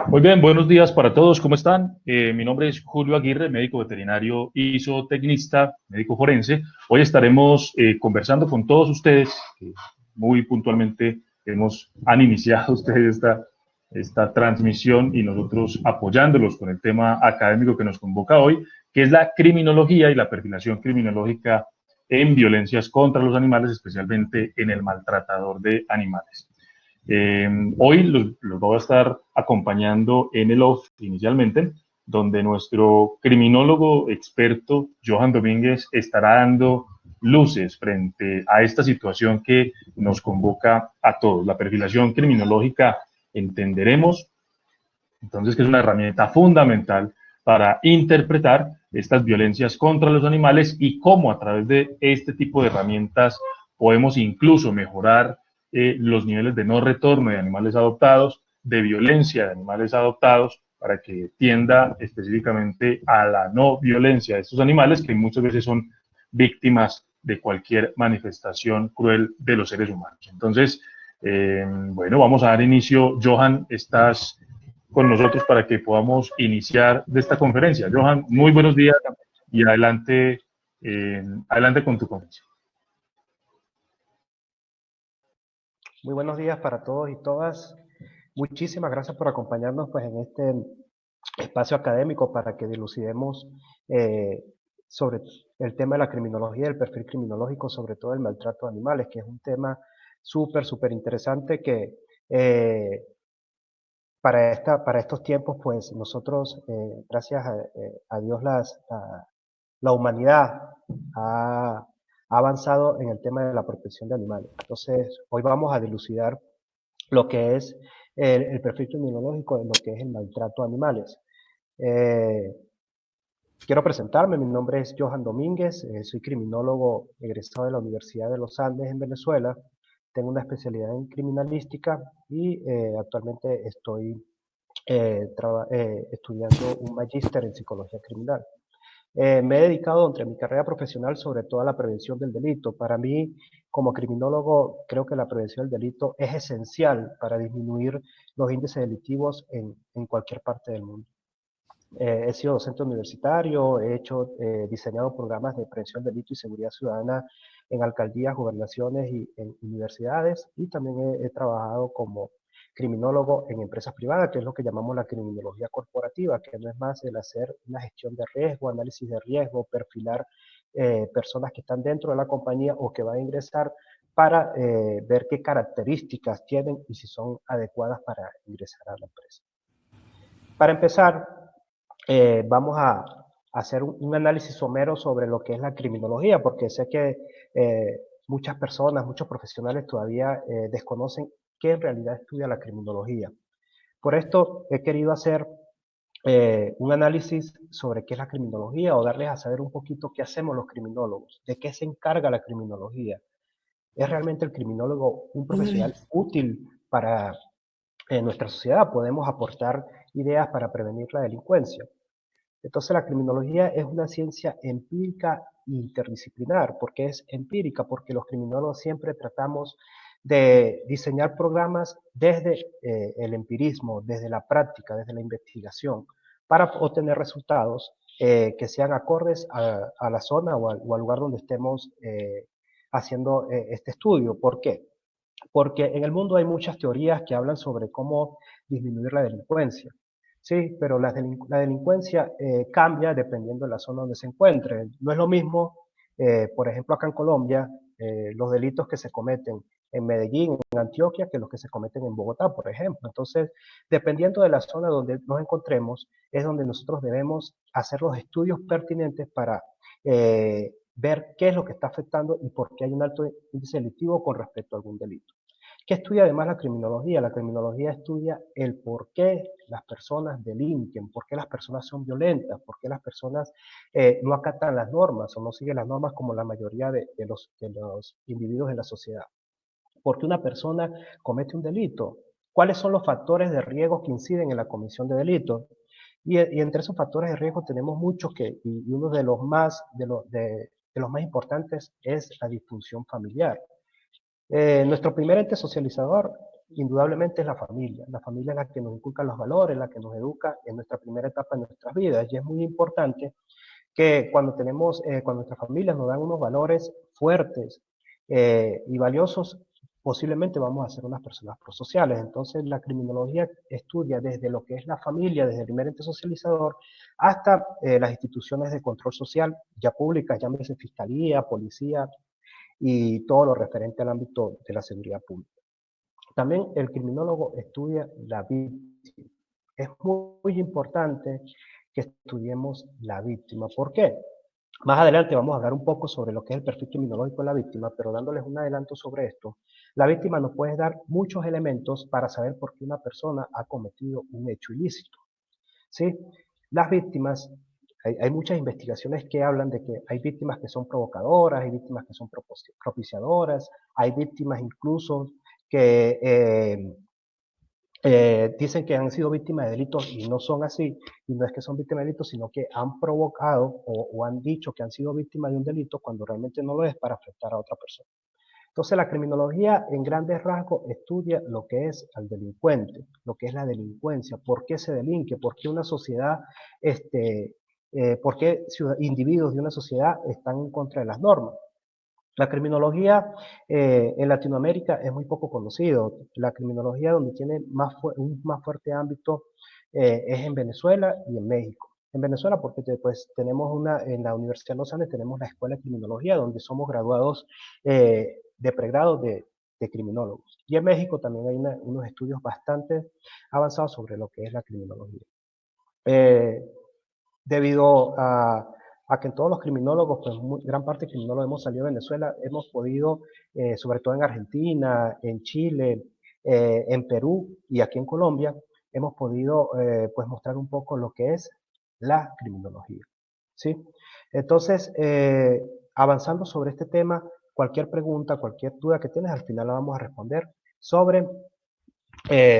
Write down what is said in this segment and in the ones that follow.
Muy bien, buenos días para todos, ¿cómo están? Mi nombre es Julio Aguirre, médico veterinario y zootecnista, médico forense. Hoy estaremos conversando con todos ustedes, que muy puntualmente han iniciado ustedes esta transmisión y nosotros apoyándolos con el tema académico que nos convoca hoy, que es la criminología y la perfilación criminológica en violencias contra los animales, especialmente en el maltratador de animales. Eh, Hoy los voy a estar acompañando en el off inicialmente, donde nuestro criminólogo experto, Johan Domínguez, estará dando luces frente a esta situación que nos convoca a todos. La perfilación criminológica entenderemos entonces que es una herramienta fundamental para interpretar estas violencias contra los animales y cómo a través de este tipo de herramientas podemos incluso mejorar los niveles de no retorno de animales adoptados, de violencia de animales adoptados, para que tienda específicamente a la no violencia de estos animales que muchas veces son víctimas de cualquier manifestación cruel de los seres humanos. Entonces, bueno, vamos a dar inicio. Johan, estás con nosotros para que podamos iniciar de esta conferencia. Johan, muy buenos días y adelante, adelante con tu conferencia. Muy buenos días para todos y todas. Muchísimas gracias por acompañarnos pues, en este espacio académico para que dilucidemos sobre el tema de la criminología, el perfil criminológico, sobre todo el maltrato de animales, que es un tema súper interesante que para estos tiempos, pues nosotros, gracias a Dios, la humanidad ha avanzado en el tema de la protección de animales. Entonces, hoy vamos a dilucidar lo que es el perfil criminológico de lo que es el maltrato a animales. Eh, Quiero presentarme, mi nombre es Johan Domínguez, soy criminólogo egresado de la Universidad de los Andes en Venezuela, tengo una especialidad en criminalística y actualmente estoy estudiando un magíster en psicología criminal. Me he dedicado entre mi carrera profesional sobre todo a la prevención del delito. Para mí, como criminólogo, creo que la prevención del delito es esencial para disminuir los índices delictivos en cualquier parte del mundo. He sido docente universitario, diseñado programas de prevención del delito y seguridad ciudadana en alcaldías, gobernaciones y en universidades, y también he trabajado como criminólogo en empresas privadas, que es lo que llamamos la criminología corporativa, que no es más el hacer una gestión de riesgo, análisis de riesgo, perfilar personas que están dentro de la compañía o que van a ingresar para ver qué características tienen y si son adecuadas para ingresar a la empresa. Para empezar, vamos a hacer un análisis somero sobre lo que es la criminología, porque sé que muchas personas, muchos profesionales todavía desconocen qué en realidad estudia la criminología. Por esto he querido hacer un análisis sobre qué es la criminología o darles a saber un poquito qué hacemos los criminólogos, de qué se encarga la criminología. ¿Es realmente el criminólogo un profesional útil para nuestra sociedad? ¿Podemos aportar ideas para prevenir la delincuencia? Entonces la criminología es una ciencia empírica interdisciplinar. ¿Por qué es empírica? Porque los criminólogos siempre tratamos de diseñar programas desde el empirismo, desde la práctica, desde la investigación, para obtener resultados que sean acordes a la zona o al lugar donde estemos haciendo este estudio. ¿Por qué? Porque en el mundo hay muchas teorías que hablan sobre cómo disminuir la delincuencia. Sí, pero la delincuencia cambia dependiendo de la zona donde se encuentre. No es lo mismo, por ejemplo, acá en Colombia, los delitos que se cometen en Medellín, en Antioquia, que los que se cometen en Bogotá, por ejemplo. Entonces, dependiendo de la zona donde nos encontremos, es donde nosotros debemos hacer los estudios pertinentes para ver qué es lo que está afectando y por qué hay un alto índice delictivo con respecto a algún delito. ¿Qué estudia además la criminología? La criminología estudia el por qué las personas delinquen, por qué las personas son violentas, por qué las personas no acatan las normas o no siguen las normas como la mayoría de los individuos de la sociedad. ¿Por qué una persona comete un delito? ¿Cuáles son los factores de riesgo que inciden en la comisión de delitos? Y entre esos factores de riesgo tenemos muchos y uno de los más importantes es la disfunción familiar. Nuestro primer ente socializador indudablemente es la familia es la que nos inculca los valores, la que nos educa en nuestra primera etapa de nuestras vidas, y es muy importante que cuando nuestras familias nos dan unos valores fuertes y valiosos, posiblemente vamos a ser unas personas prosociales. Entonces, la criminología estudia desde lo que es la familia, desde el primer ente socializador, hasta las instituciones de control social, ya públicas, llámese fiscalía, policía y todo lo referente al ámbito de la seguridad pública. También el criminólogo estudia la víctima. Es muy importante que estudiemos la víctima. ¿Por qué? Más adelante vamos a hablar un poco sobre lo que es el perfil criminológico de la víctima, pero dándoles un adelanto sobre esto, la víctima nos puede dar muchos elementos para saber por qué una persona ha cometido un hecho ilícito. ¿Sí? Las víctimas, hay muchas investigaciones que hablan de que hay víctimas que son provocadoras, hay víctimas que son propiciadoras, hay víctimas incluso que dicen que han sido víctimas de delitos y no son así, y no es que son víctimas de delitos, sino que han provocado o han dicho que han sido víctimas de un delito cuando realmente no lo es para afectar a otra persona. Entonces la criminología en grandes rasgos estudia lo que es al delincuente, lo que es la delincuencia, por qué se delinque, por qué una sociedad, por qué individuos de una sociedad están en contra de las normas. La criminología en Latinoamérica es muy poco conocido. La criminología donde tiene un más fuerte ámbito es en Venezuela y en México. En Venezuela porque pues, en la Universidad de los Andes tenemos la Escuela de Criminología donde somos graduados de pregrado de criminólogos. Y en México también hay unos estudios bastante avanzados sobre lo que es la criminología. Eh, Debido a que todos los criminólogos, pues gran parte de criminólogos hemos salido de Venezuela, hemos podido, sobre todo en Argentina, en Chile, en Perú y aquí en Colombia, hemos podido pues mostrar un poco lo que es la criminología. ¿Sí? Entonces, avanzando sobre este tema, cualquier pregunta, cualquier duda que tienes, al final la vamos a responder sobre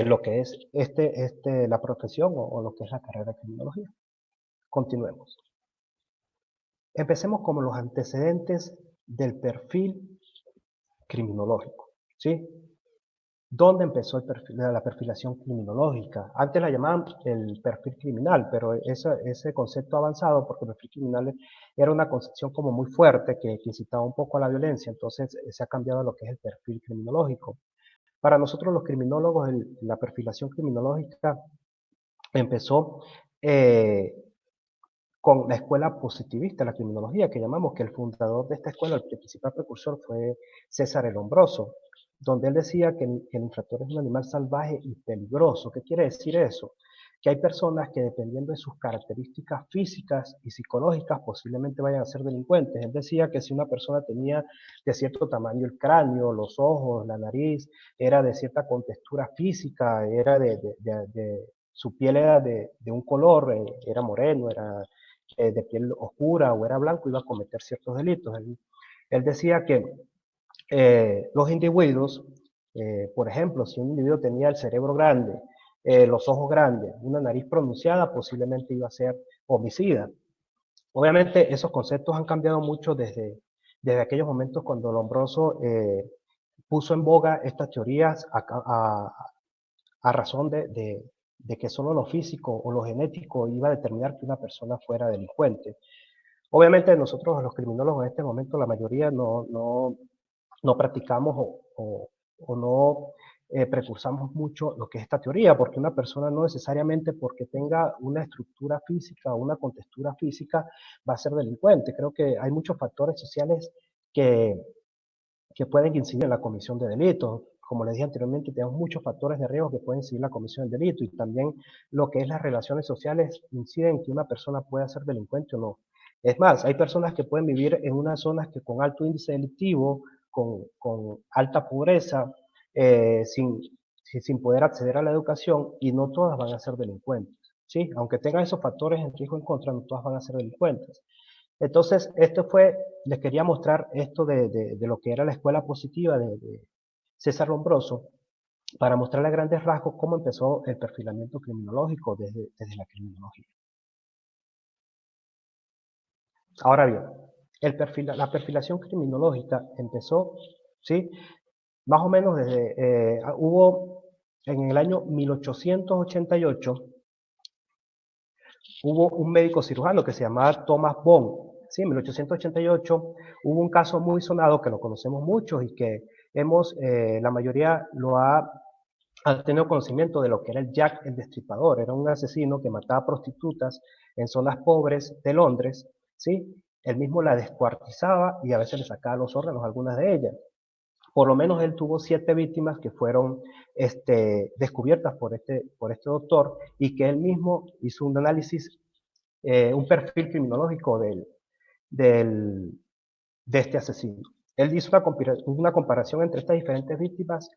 lo que es la profesión o lo que es la carrera de criminología. Continuemos. Empecemos con los antecedentes del perfil criminológico, ¿sí? ¿Dónde empezó la perfilación criminológica? Antes la llamaban el perfil criminal, pero ese concepto ha avanzado porque el perfil criminal era una concepción como muy fuerte que incitaba un poco a la violencia, entonces se ha cambiado a lo que es el perfil criminológico. Para nosotros los criminólogos, la perfilación criminológica empezó con la escuela positivista, la criminología, que llamamos, que el fundador de esta escuela, el principal precursor, fue César el Lombroso, donde él decía que el infractor es un animal salvaje y peligroso. ¿Qué quiere decir eso? Que hay personas que dependiendo de sus características físicas y psicológicas posiblemente vayan a ser delincuentes. Él decía que si una persona tenía de cierto tamaño el cráneo, los ojos, la nariz, era de cierta contextura física, su piel era de un color, era moreno, era de piel oscura o era blanco, iba a cometer ciertos delitos. Él decía que los individuos, por ejemplo, si un individuo tenía el cerebro grande, los ojos grandes, una nariz pronunciada, posiblemente iba a ser homicida. Obviamente esos conceptos han cambiado mucho desde aquellos momentos cuando Lombroso puso en boga estas teorías a razón de que solo lo físico o lo genético iba a determinar que una persona fuera delincuente. Obviamente nosotros los criminólogos en este momento la mayoría no practicamos o no precursamos mucho lo que es esta teoría, porque una persona no necesariamente porque tenga una estructura física o una contextura física va a ser delincuente. Creo que hay muchos factores sociales que, que pueden incidir en la comisión de delitos. Como les dije anteriormente, tenemos muchos factores de riesgo que pueden incidir en la comisión del delito y también lo que es las relaciones sociales inciden en que una persona pueda ser delincuente o no. Es más, hay personas que pueden vivir en unas zonas que con alto índice delictivo, con alta pobreza, sin poder acceder a la educación y no todas van a ser delincuentes. ¿Sí? Aunque tengan esos factores en riesgo en contra, no todas van a ser delincuentes. Entonces, les quería mostrar esto de lo que era la escuela positiva de César Lombroso, para mostrarle a grandes rasgos cómo empezó el perfilamiento criminológico desde la criminología. Ahora bien, la perfilación criminológica empezó, ¿sí? Más o menos hubo en el año 1888 hubo un médico cirujano que se llamaba Thomas Bond. Sí, en 1888 hubo un caso muy sonado que lo conocemos muchos y que la mayoría ha tenido conocimiento de lo que era el Jack el Destripador. Era un asesino que mataba prostitutas en zonas pobres de Londres, ¿sí? Él mismo la descuartizaba y a veces le sacaba los órganos a algunas de ellas. Por lo menos él tuvo 7 víctimas que fueron descubiertas por este doctor y que él mismo hizo un análisis, un perfil criminológico del, de este asesino. Él hizo una comparación entre estas diferentes víctimas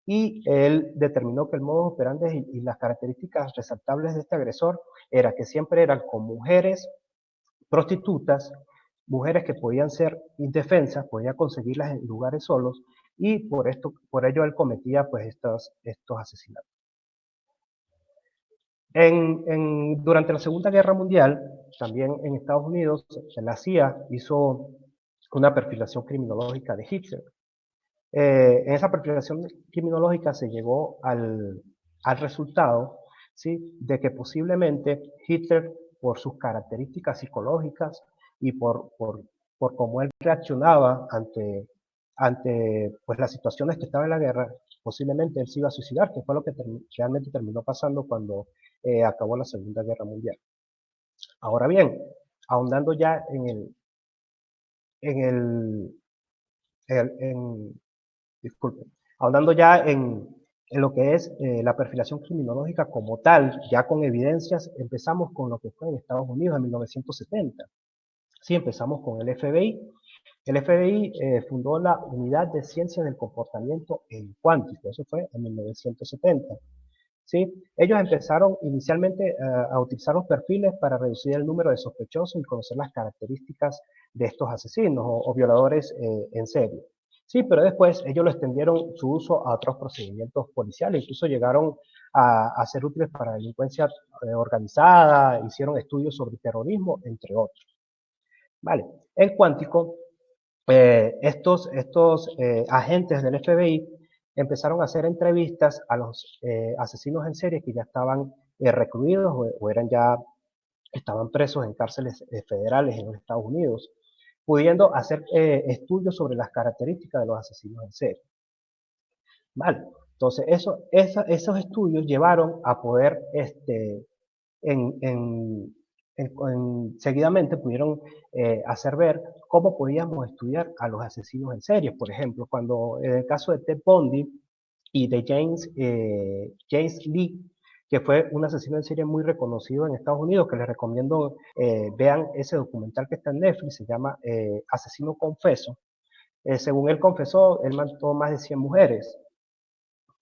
y él determinó que el modo operandi y las características resaltables de este agresor era que siempre eran con mujeres prostitutas, mujeres que podían ser indefensas, podía conseguirlas en lugares solos, y por ello él cometía pues estos asesinatos. Durante la Segunda Guerra Mundial, también en Estados Unidos, la CIA hizo una perfilación criminológica de Hitler. En esa perfilación criminológica se llegó al resultado, ¿sí?, de que posiblemente Hitler, por sus características psicológicas y por cómo él reaccionaba ante pues, las situaciones que estaba en la guerra, posiblemente él se iba a suicidar, que fue lo que realmente terminó pasando cuando acabó la Segunda Guerra Mundial. Ahora bien, ahondando ya en el, disculpe, ahondando ya en lo que es la perfilación criminología como tal, ya con evidencias, empezamos con lo que fue en Estados Unidos en 1970. Sí, empezamos con el FBI. El FBI fundó la Unidad de Ciencias del Comportamiento en Cuántico, eso fue en 1970. ¿Sí? Ellos empezaron inicialmente a utilizar los perfiles para reducir el número de sospechosos y conocer las características de estos asesinos o violadores en serie. Sí, pero después ellos lo extendieron su uso a otros procedimientos policiales, incluso llegaron a ser útiles para la delincuencia organizada, hicieron estudios sobre terrorismo, entre otros. Vale, en Cuántico, estos agentes del FBI empezaron a hacer entrevistas a los asesinos en serie que ya estaban recluidos o estaban presos en cárceles federales en los Estados Unidos, pudiendo hacer estudios sobre las características de los asesinos en serie. Vale, entonces esos estudios llevaron a poder, seguidamente pudieron hacer ver cómo podíamos estudiar a los asesinos en serie. Por ejemplo, cuando en el caso de Ted Bundy y de James Lee, que fue un asesino en serie muy reconocido en Estados Unidos, que les recomiendo vean ese documental que está en Netflix, se llama Asesino Confeso. Según él confesó, él mató más de 100 mujeres.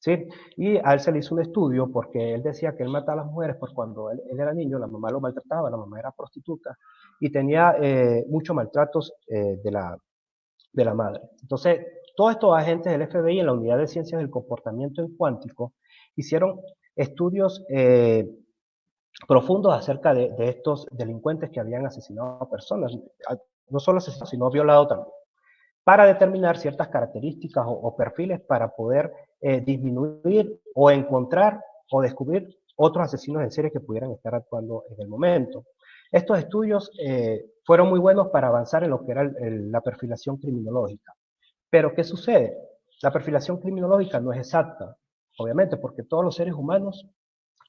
¿Sí? Y a él se le hizo un estudio porque él decía que él mataba a las mujeres porque cuando él era niño la mamá lo maltrataba, la mamá era prostituta y tenía muchos maltratos de la madre. Entonces, todos estos agentes del FBI en la Unidad de Ciencias del Comportamiento en Cuántico hicieron estudios profundos acerca de estos delincuentes que habían asesinado a personas, no solo asesinado, sino violado también, para determinar ciertas características o perfiles para poder disminuir o encontrar o descubrir otros asesinos en serie que pudieran estar actuando en el momento. Estos estudios fueron muy buenos para avanzar en lo que era la perfilación criminológica. Pero, ¿qué sucede? La perfilación criminológica no es exacta, obviamente, porque todos los seres humanos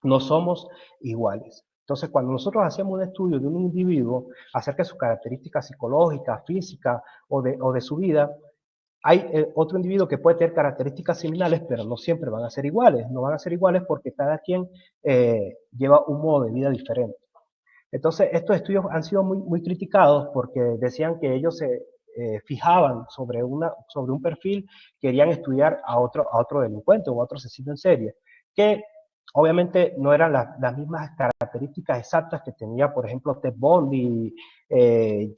no somos iguales. Entonces, cuando nosotros hacemos un estudio de un individuo acerca de sus características psicológicas, físicas o de su vida, hay otro individuo que puede tener características similares, pero no siempre van a ser iguales. No van a ser iguales porque cada quien lleva un modo de vida diferente. Entonces, estos estudios han sido muy criticados porque decían que ellos se fijaban sobre un perfil, querían estudiar a otro delincuente o a otro asesino en serie, que obviamente no eran las mismas características exactas que tenía, por ejemplo, Ted Bundy,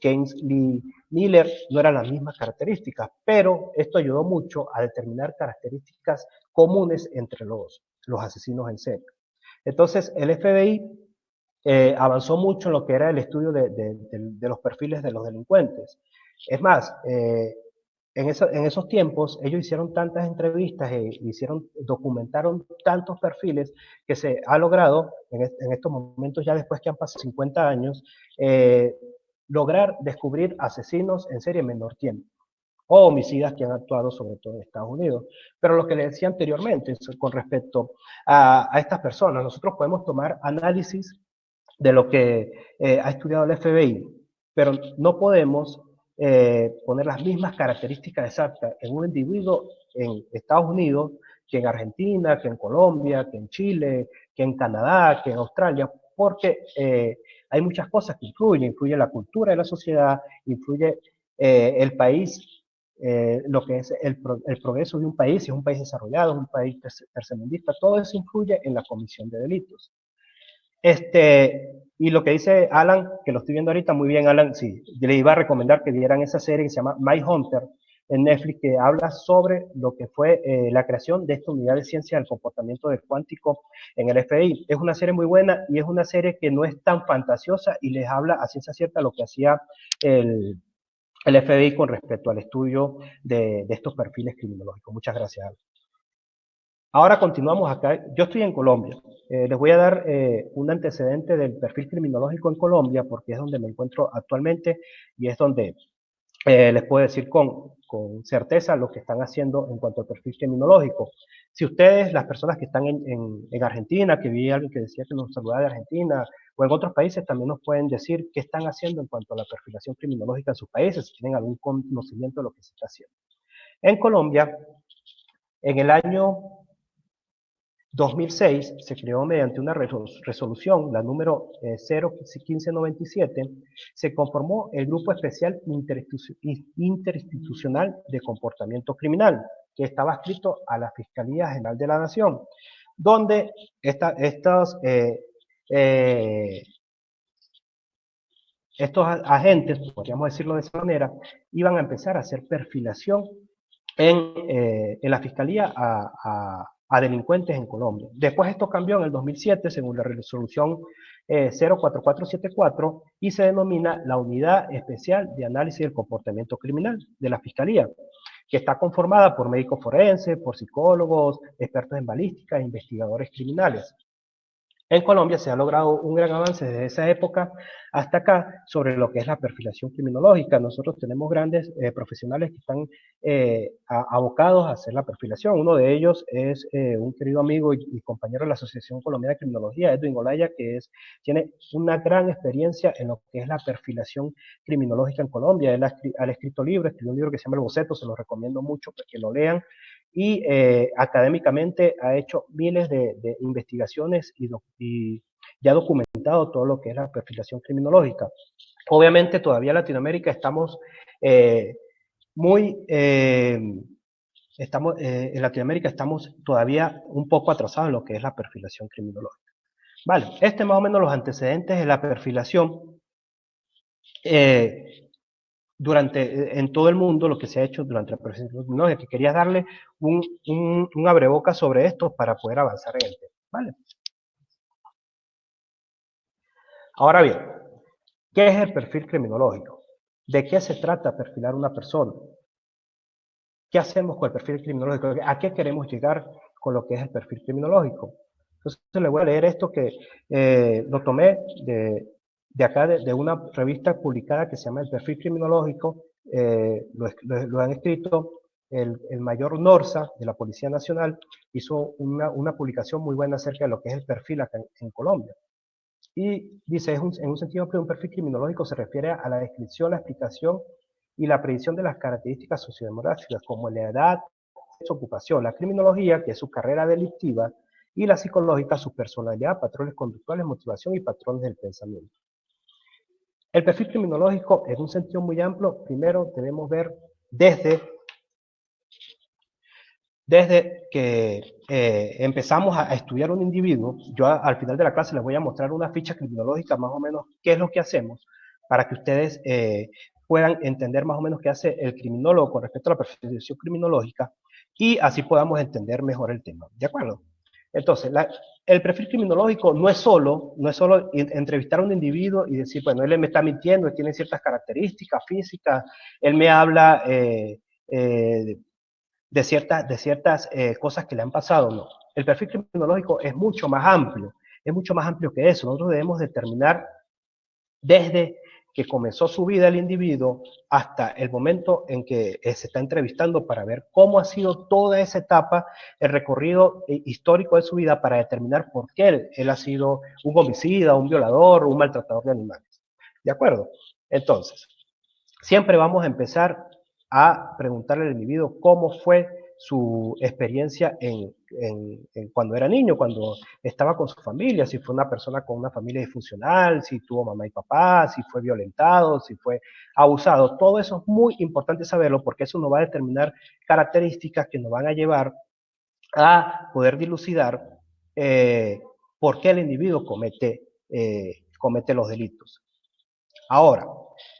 James Lee Miller, no eran las mismas características, pero esto ayudó mucho a determinar características comunes entre los asesinos en serie. Entonces, el FBI avanzó mucho en lo que era el estudio de los perfiles de los delincuentes. Es más, en esos tiempos ellos hicieron tantas entrevistas documentaron tantos perfiles que se ha logrado en estos momentos, ya después que han pasado 50 años, lograr descubrir asesinos en serie en menor tiempo o homicidas que han actuado sobre todo en Estados Unidos. Pero lo que le decía anteriormente con respecto a estas personas, nosotros podemos tomar análisis de lo que ha estudiado el FBI, pero no podemos poner las mismas características exactas en un individuo en Estados Unidos que en Argentina, que en Colombia, que en Chile, que en Canadá, que en Australia, porque hay muchas cosas que influye la cultura de la sociedad, influye el país, lo que es el progreso de un país, si es un país desarrollado, es un país tercermundista, todo eso influye en la comisión de delitos. Y lo que dice Alan, que lo estoy viendo ahorita, muy bien, Alan, sí, yo le iba a recomendar que vieran esa serie que se llama Mindhunter en Netflix, que habla sobre lo que fue la creación de esta unidad de ciencia del comportamiento del cuántico en el FBI. Es una serie muy buena y es una serie que no es tan fantasiosa y les habla a ciencia cierta lo que hacía el FBI con respecto al estudio de estos perfiles criminológicos. Muchas gracias, Alan. Ahora continuamos acá. Yo estoy en Colombia. Les voy a dar un antecedente del perfil criminológico en Colombia porque es donde me encuentro actualmente y es donde les puedo decir con certeza lo que están haciendo en cuanto al perfil criminológico. Si ustedes, las personas que están en Argentina, que vi a alguien que decía que nos saludaba de Argentina, o en otros países, también nos pueden decir qué están haciendo en cuanto a la perfilación criminológica en sus países, si tienen algún conocimiento de lo que se está haciendo. En Colombia, en el año 2006 se creó mediante una resolución, la número 01597, se conformó el Grupo Especial Interinstitucional de Comportamiento Criminal, que estaba adscrito a la Fiscalía General de la Nación, donde estos agentes, podríamos decirlo de esa manera, iban a empezar a hacer perfilación en la Fiscalía a delincuentes en Colombia. Después esto cambió en el 2007, según la resolución 04474, y se denomina la Unidad Especial de Análisis del Comportamiento Criminal de la Fiscalía, que está conformada por médicos forenses, por psicólogos, expertos en balística e investigadores criminales. En Colombia se ha logrado un gran avance desde esa época hasta acá sobre lo que es la perfilación criminológica. Nosotros tenemos grandes profesionales que están abocados a hacer la perfilación. Uno de ellos es un querido amigo y compañero de la Asociación Colombiana de Criminología, Edwin Olaya, que tiene una gran experiencia en lo que es la perfilación criminológica en Colombia. Él ha escrito libros, escribió un libro que se llama El Boceto, se lo recomiendo mucho que lo lean. Y académicamente ha hecho miles de investigaciones y ya ha documentado todo lo que es la perfilación criminológica. Obviamente todavía en Latinoamérica estamos en Latinoamérica estamos todavía un poco atrasados en lo que es la perfilación criminológica. Vale, más o menos los antecedentes de la perfilación en todo el mundo, lo que se ha hecho durante la perfilación criminológica, que quería darle un abrebocas sobre esto para poder avanzar en el tema. ¿Vale? Ahora bien, ¿qué es el perfil criminológico? ¿De qué se trata perfilar una persona? ¿Qué hacemos con el perfil criminológico? ¿A qué queremos llegar con lo que es el perfil criminológico? Entonces le voy a leer esto que lo tomé de acá, de una revista publicada que se llama El Perfil Criminológico. Lo han escrito el mayor Norza de la Policía Nacional, hizo una publicación muy buena acerca de lo que es el perfil acá en Colombia. Y dice, en un sentido amplio, un perfil criminológico se refiere a la descripción, la explicación y la predicción de las características sociodemográficas como la edad, su ocupación, la criminología, que es su carrera delictiva, y la psicológica, su personalidad, patrones conductuales, motivación y patrones del pensamiento. El perfil criminológico, en un sentido muy amplio, primero debemos ver desde que empezamos a estudiar un individuo. Yo al final de la clase les voy a mostrar una ficha criminológica más o menos qué es lo que hacemos para que ustedes puedan entender más o menos qué hace el criminólogo con respecto a la perfilación criminológica y así podamos entender mejor el tema. ¿De acuerdo? Entonces, el perfil criminológico no es solo entrevistar a un individuo y decir, bueno, él me está mintiendo, él tiene ciertas características físicas, él me habla eh, de ciertas cosas que le han pasado, no. El perfil criminológico es mucho más amplio que eso. Nosotros debemos determinar desde que comenzó su vida el individuo hasta el momento en que se está entrevistando para ver cómo ha sido toda esa etapa, el recorrido histórico de su vida para determinar por qué él ha sido un homicida, un violador, un maltratador de animales. ¿De acuerdo? Entonces, siempre vamos a empezar a preguntarle al individuo cómo fue su experiencia cuando era niño, cuando estaba con su familia, si fue una persona con una familia disfuncional, si tuvo mamá y papá, si fue violentado, si fue abusado. Todo eso es muy importante saberlo porque eso nos va a determinar características que nos van a llevar a poder dilucidar eh, por qué el individuo comete los delitos. Ahora,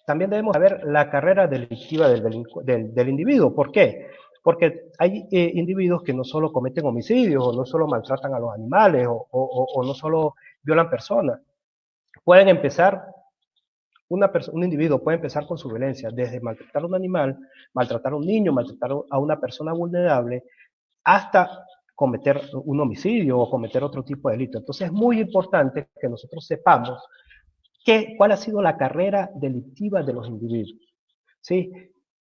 también debemos saber la carrera delictiva del individuo. ¿Por qué? Porque hay individuos que no solo cometen homicidios, o no solo maltratan a los animales, o no solo violan personas. Pueden empezar, un individuo puede empezar con su violencia, desde maltratar a un animal, maltratar a un niño, maltratar a una persona vulnerable, hasta cometer un homicidio o cometer otro tipo de delito. Entonces es muy importante que nosotros sepamos cuál ha sido la carrera delictiva de los individuos, ¿sí?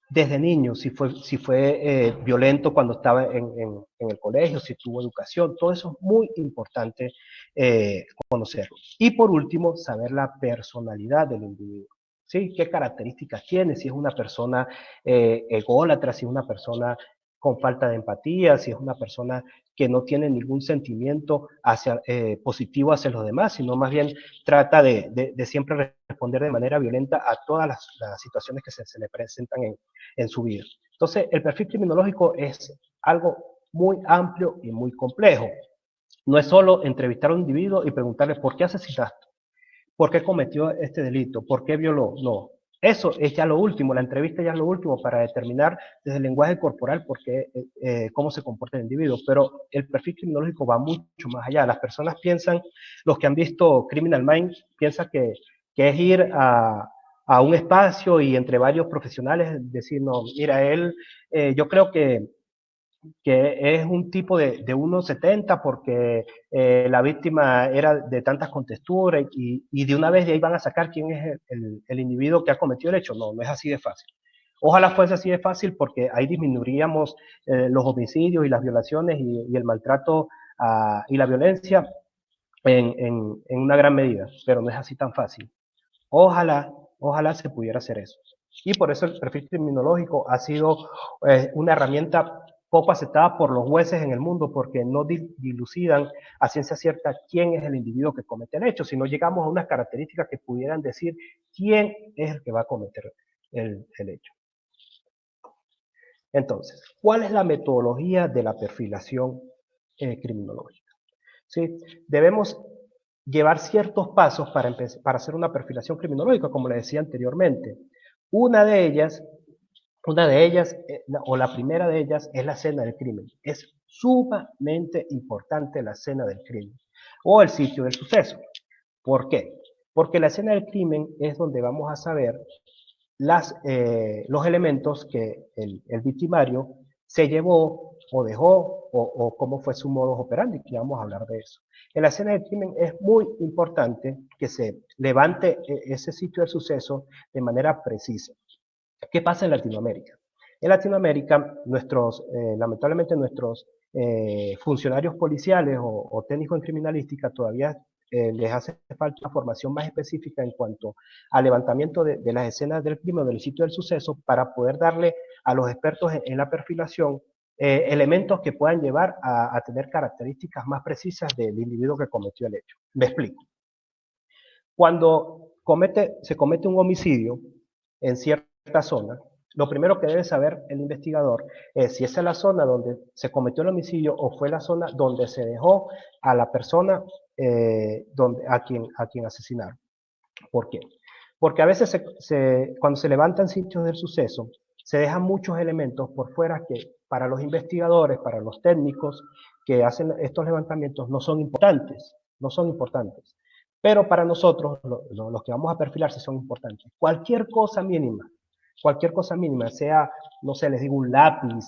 Desde niño, si fue violento cuando estaba en el colegio, si tuvo educación, todo eso es muy importante conocerlo. Y por último, saber la personalidad del individuo, ¿sí? ¿Qué características tiene? Si es una persona ególatra, si es una persona con falta de empatía, si es una persona que no tiene ningún sentimiento positivo hacia los demás, sino más bien trata de siempre responder de manera violenta a todas las situaciones que se le presentan en su vida. Entonces, el perfil criminológico es algo muy amplio y muy complejo. No es solo entrevistar a un individuo y preguntarle por qué asesinaste, por qué cometió este delito, por qué violó. No, eso es ya lo último, la entrevista ya es lo último para determinar desde el lenguaje corporal cómo se comporta el individuo, pero el perfil criminológico va mucho más allá. Las personas piensan, los que han visto Criminal Minds, piensan que es ir a un espacio y entre varios profesionales decir, no, mira, yo creo que es un tipo de 1,70 porque la víctima era de tantas contexturas y de una vez de ahí van a sacar quién es el individuo que ha cometido el hecho. No, no es así de fácil. Ojalá fuese así de fácil porque ahí disminuiríamos los homicidios y las violaciones y el maltrato y la violencia en una gran medida, pero no es así tan fácil. Ojalá, ojalá se pudiera hacer eso. Y por eso el perfil criminológico ha sido una herramienta poco aceptada por los jueces en el mundo porque no dilucidan a ciencia cierta quién es el individuo que comete el hecho, sino llegamos a unas características que pudieran decir quién es el que va a cometer el hecho. Entonces, ¿cuál es la metodología de la perfilación criminológica? ¿Sí? Debemos llevar ciertos pasos para hacer una perfilación criminológica, como le decía anteriormente. Una de ellas, o la primera de ellas, es la escena del crimen. Es sumamente importante la escena del crimen o el sitio del suceso. ¿Por qué? Porque la escena del crimen es donde vamos a saber los elementos que el victimario se llevó o dejó o cómo fue su modus operandi, que vamos a hablar de eso. En la escena del crimen es muy importante que se levante ese sitio del suceso de manera precisa. ¿Qué pasa en Latinoamérica? En Latinoamérica, lamentablemente nuestros funcionarios policiales o técnicos en criminalística todavía les hace falta una formación más específica en cuanto al levantamiento de las escenas del crimen o del sitio del suceso para poder darle a los expertos en la perfilación elementos que puedan llevar a tener características más precisas del individuo que cometió el hecho. Me explico. Cuando se comete un homicidio en cierta zona, lo primero que debe saber el investigador es si esa es la zona donde se cometió el homicidio o fue la zona donde se dejó a la persona a quien asesinaron. ¿Por qué? Porque a veces cuando se levantan sitios del suceso, se dejan muchos elementos por fuera que para los investigadores, para los técnicos que hacen estos levantamientos no son importantes, no son importantes. Pero para nosotros, los que vamos a perfilar, sí son importantes. Cualquier cosa mínima Cualquier cosa mínima, sea, no sé, les digo un lápiz,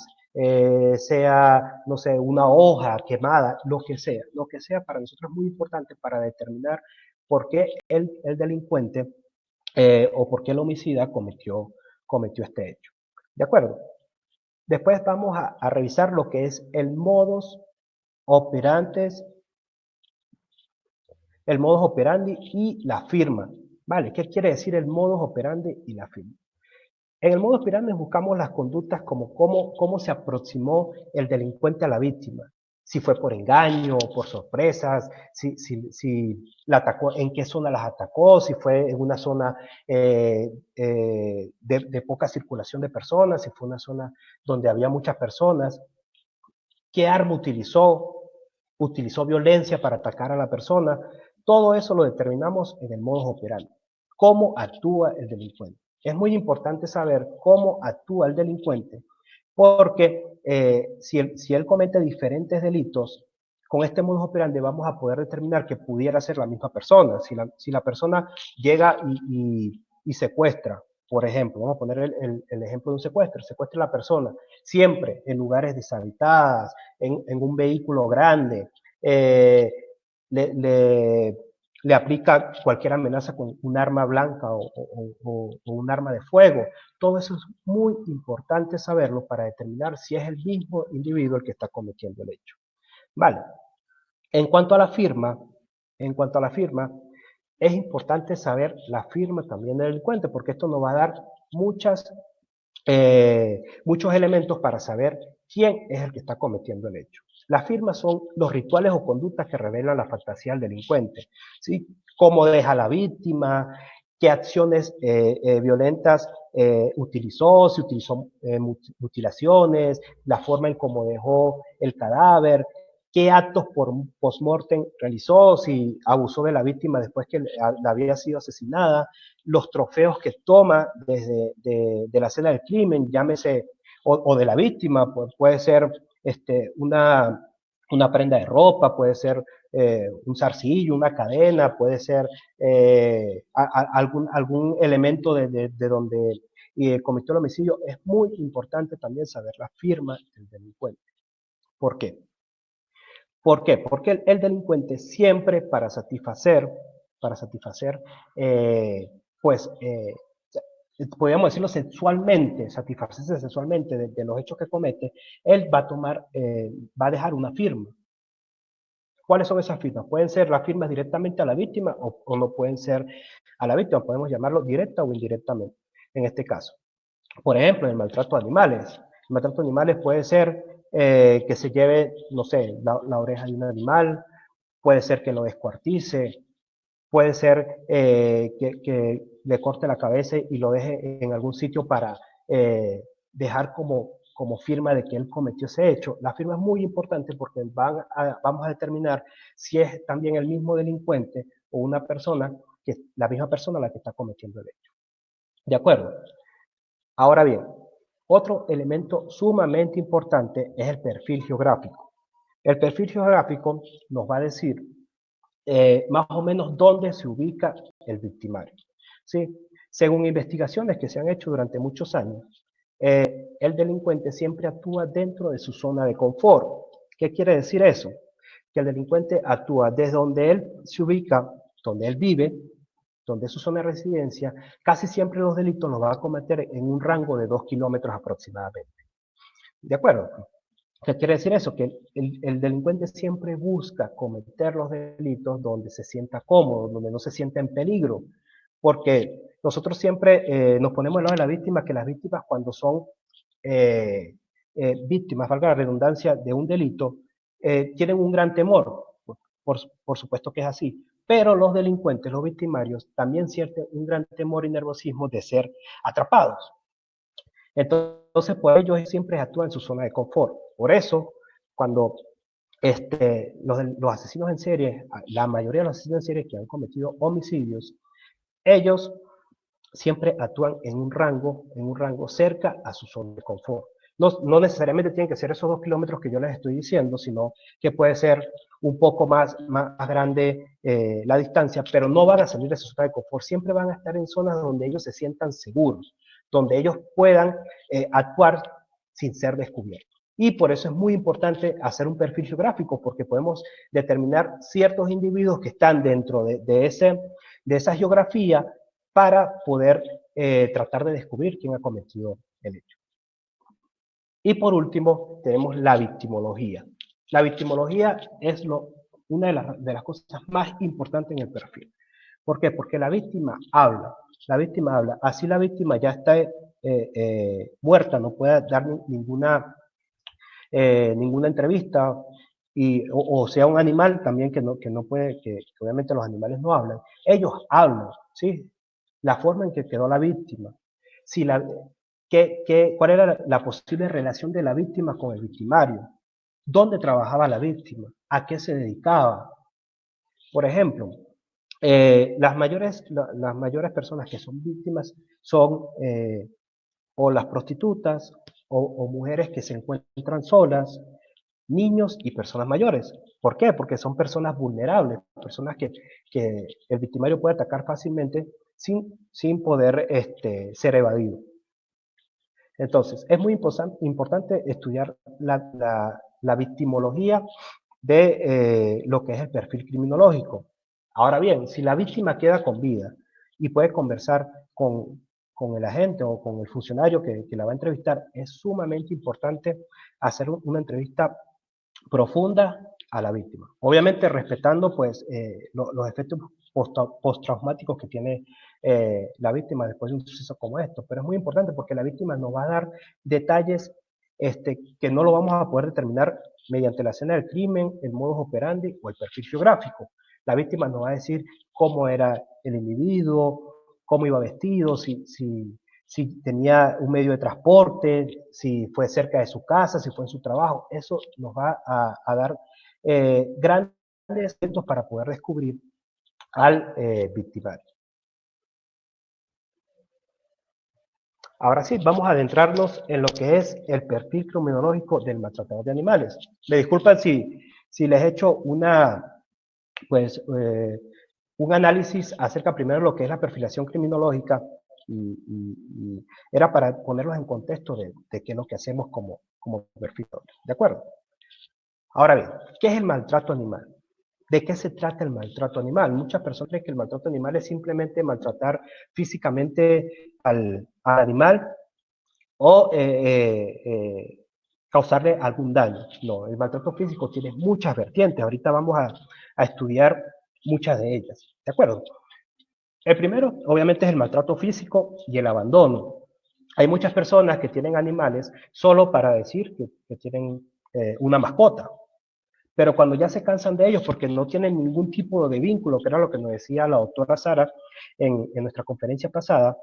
sea, no sé, una hoja quemada, lo que sea para nosotros es muy importante para determinar por qué el delincuente o por qué el homicida cometió este hecho. ¿De acuerdo? Después vamos a revisar lo que es operantes, el modus operandi y la firma. ¿Vale? ¿Qué quiere decir el modus operandi y la firma? En el modus operandi buscamos las conductas como cómo se aproximó el delincuente a la víctima. Si fue por engaño, por sorpresas, si la atacó, en qué zona las atacó, si fue en una zona de poca circulación de personas, si fue una zona donde había muchas personas, qué arma utilizó violencia para atacar a la persona. Todo eso lo determinamos en el modus operandi. ¿Cómo actúa el delincuente? Es muy importante saber cómo actúa el delincuente, porque si él comete diferentes delitos, con este modus operandi vamos a poder determinar que pudiera ser la misma persona. Si la persona llega y secuestra, por ejemplo, vamos a poner el ejemplo de un secuestro, secuestra a la persona, siempre en lugares deshabitadas, en un vehículo grande, eh, le, le, le aplica cualquier amenaza con un arma blanca o un arma de fuego. Todo eso es muy importante saberlo para determinar si es el mismo individuo el que está cometiendo el hecho. Vale. En cuanto a la firma, en cuanto a la firma, es importante saber la firma también del delincuente, porque esto nos va a dar muchos elementos para saber quién es el que está cometiendo el hecho. Las firmas son los rituales o conductas que revelan la fantasía del delincuente, ¿sí? Cómo deja a la víctima, qué acciones violentas utilizó, si utilizó mutilaciones, la forma en cómo dejó el cadáver, qué actos por post-mortem realizó, si abusó de la víctima después que la había sido asesinada, los trofeos que toma desde de la escena del crimen, llámese, o de la víctima, puede ser una prenda de ropa, puede ser un zarcillo, una cadena, puede ser algún elemento de donde cometió el homicidio. Es muy importante también saber la firma del delincuente. ¿Por qué? ¿Por qué? Porque el delincuente siempre para satisfacer pues, podríamos decirlo sexualmente, satisfacerse sexualmente de los hechos que comete, él va a dejar una firma. ¿Cuáles son esas firmas? Pueden ser las firmas directamente a la víctima o no pueden ser a la víctima, podemos llamarlo directa o indirectamente, en este caso. Por ejemplo, el maltrato de animales. El maltrato de animales puede ser que se lleve, no sé, la oreja de un animal, puede ser que lo descuartice, puede ser que le corte la cabeza y lo deje en algún sitio para dejar como firma de que él cometió ese hecho. La firma es muy importante porque vamos a determinar si es también el mismo delincuente o una persona, que la misma persona la que está cometiendo el hecho. ¿De acuerdo? Ahora bien, otro elemento sumamente importante es el perfil geográfico. El perfil geográfico nos va a decir más o menos dónde se ubica el victimario. ¿Sí? Según investigaciones que se han hecho durante muchos años, el delincuente siempre actúa dentro de su zona de confort. ¿Qué quiere decir eso? Que el delincuente actúa desde donde él se ubica, donde él vive, donde es su zona de residencia, casi siempre los delitos los va a cometer en un rango de 2 kilómetros aproximadamente. ¿De acuerdo? ¿Qué quiere decir eso? Que el delincuente siempre busca cometer los delitos donde se sienta cómodo, donde no se sienta en peligro, porque nosotros siempre nos ponemos al lado de la víctima, que las víctimas cuando son víctimas, valga la redundancia, de un delito, tienen un gran temor, por supuesto que es así, pero los delincuentes, los victimarios, también sienten un gran temor y nerviosismo de ser atrapados. Entonces, pues ellos siempre actúan en su zona de confort. Por eso, cuando los asesinos en serie, la mayoría de los asesinos en serie que han cometido homicidios, ellos siempre actúan en un rango cerca a su zona de confort. No necesariamente tienen que ser esos 2 kilómetros que yo les estoy diciendo, sino que puede ser un poco más grande la distancia, pero no van a salir de su zona de confort, siempre van a estar en zonas donde ellos se sientan seguros, donde ellos puedan actuar sin ser descubiertos. Y por eso es muy importante hacer un perfil geográfico, porque podemos determinar ciertos individuos que están dentro de esa geografía para poder tratar de descubrir quién ha cometido el hecho. Y por último, tenemos la victimología. La victimología es una de las cosas más importantes en el perfil. ¿Por qué? Porque la víctima habla. La víctima habla. Así la víctima ya está muerta, no puede dar ninguna entrevista, o sea un animal también que no puede, que obviamente los animales no hablan. Ellos hablan, ¿sí? La forma en que quedó la víctima. Si ¿cuál era la posible relación de la víctima con el victimario? ¿Dónde trabajaba la víctima? ¿A qué se dedicaba? Por ejemplo, las mayores personas que son víctimas son o las prostitutas o mujeres que se encuentran solas, niños y personas mayores. ¿Por qué? Porque son personas vulnerables, personas que el victimario puede atacar fácilmente sin poder ser evadido. Entonces, es muy importante estudiar la victimología de lo que es el perfil criminológico. Ahora bien, si la víctima queda con vida y puede conversar con el agente o con el funcionario que la va a entrevistar, es sumamente importante hacer una entrevista profunda a la víctima. Obviamente respetando pues los efectos postraumáticos que tiene la víctima después de un suceso como esto, pero es muy importante porque la víctima nos va a dar detalles que no lo vamos a poder determinar mediante la escena del crimen, el modus operandi o el perfil geográfico. La víctima nos va a decir cómo era el individuo, cómo iba vestido, si tenía un medio de transporte, si fue cerca de su casa, si fue en su trabajo. Eso nos va a dar grandes elementos para poder descubrir al victimario. Ahora sí, vamos a adentrarnos en lo que es el perfil criminológico del maltratador de animales. Me disculpan si les he hecho pues, un análisis acerca primero de lo que es la perfilación criminológica y era para ponerlos en contexto de qué es lo que hacemos como perfiladores. ¿De acuerdo? Ahora bien, ¿qué es el maltrato animal? ¿De qué se trata el maltrato animal? Muchas personas creen que el maltrato animal es simplemente maltratar físicamente al animal o causarle algún daño. No, el maltrato físico tiene muchas vertientes. Ahorita vamos a estudiar muchas de ellas. ¿De acuerdo? El primero, obviamente, es el maltrato físico y el abandono. Hay muchas personas que tienen animales solo para decir que tienen una mascota, pero cuando ya se cansan de ellos porque no tienen ningún tipo de vínculo, que era lo que nos decía la doctora Sara en nuestra conferencia pasada,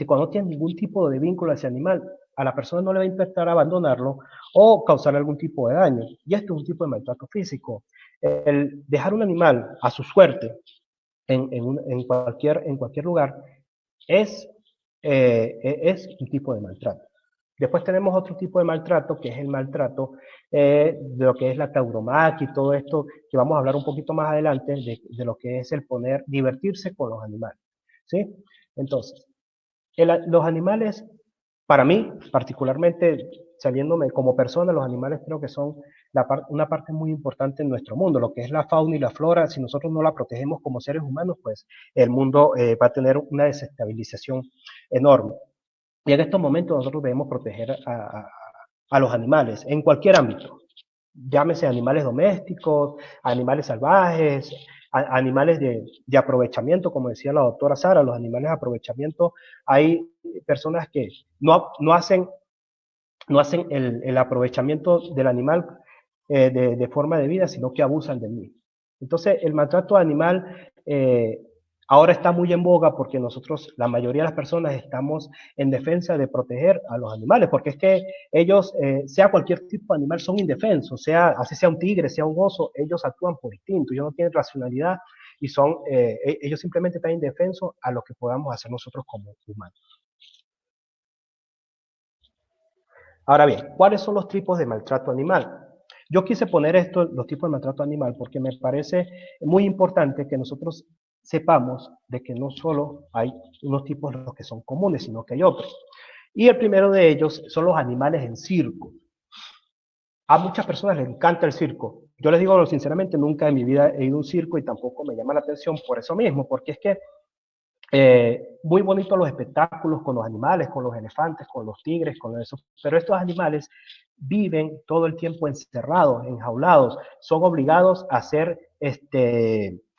cuando no tienen ningún tipo de vínculo a ese animal, a la persona no le va a intentar abandonarlo o causar algún tipo de daño. Y esto es un tipo de maltrato físico. El dejar un animal a su suerte en cualquier lugar es un tipo de maltrato. Después tenemos otro tipo de maltrato, que es el maltrato de lo que es la tauromaquia y todo esto, que vamos a hablar un poquito más adelante de lo que es el divertirse con los animales. ¿Sí? Entonces, los animales, para mí, particularmente, saliéndome como persona, los animales creo que son una parte muy importante en nuestro mundo, lo que es la fauna y la flora. Si nosotros no la protegemos como seres humanos, pues el mundo va a tener una desestabilización enorme. Y en estos momentos nosotros debemos proteger a los animales en cualquier ámbito. Llámese animales domésticos, animales salvajes, animales de aprovechamiento, como decía la doctora Sara, los animales de aprovechamiento. Hay personas que no hacen el aprovechamiento del animal de forma debida, sino que abusan de mí. Entonces, el maltrato animal ahora está muy en boga porque nosotros, la mayoría de las personas, estamos en defensa de proteger a los animales, porque es que ellos, sea cualquier tipo de animal, son indefensos, así sea un tigre, sea un oso, ellos actúan por instinto, ellos no tienen racionalidad y ellos simplemente están indefensos a lo que podamos hacer nosotros como humanos. Ahora bien, ¿cuáles son los tipos de maltrato animal? Yo quise poner los tipos de maltrato animal, porque me parece muy importante que nosotros sepamos de que no solo hay unos tipos los que son comunes, sino que hay otros. Y el primero de ellos son los animales en circo. A muchas personas les encanta el circo. Yo les digo sinceramente, nunca en mi vida he ido a un circo y tampoco me llama la atención por eso mismo, porque es que muy bonitos los espectáculos con los animales, con los elefantes, con los tigres, con eso, pero estos animales viven todo el tiempo encerrados, enjaulados, son obligados a hacer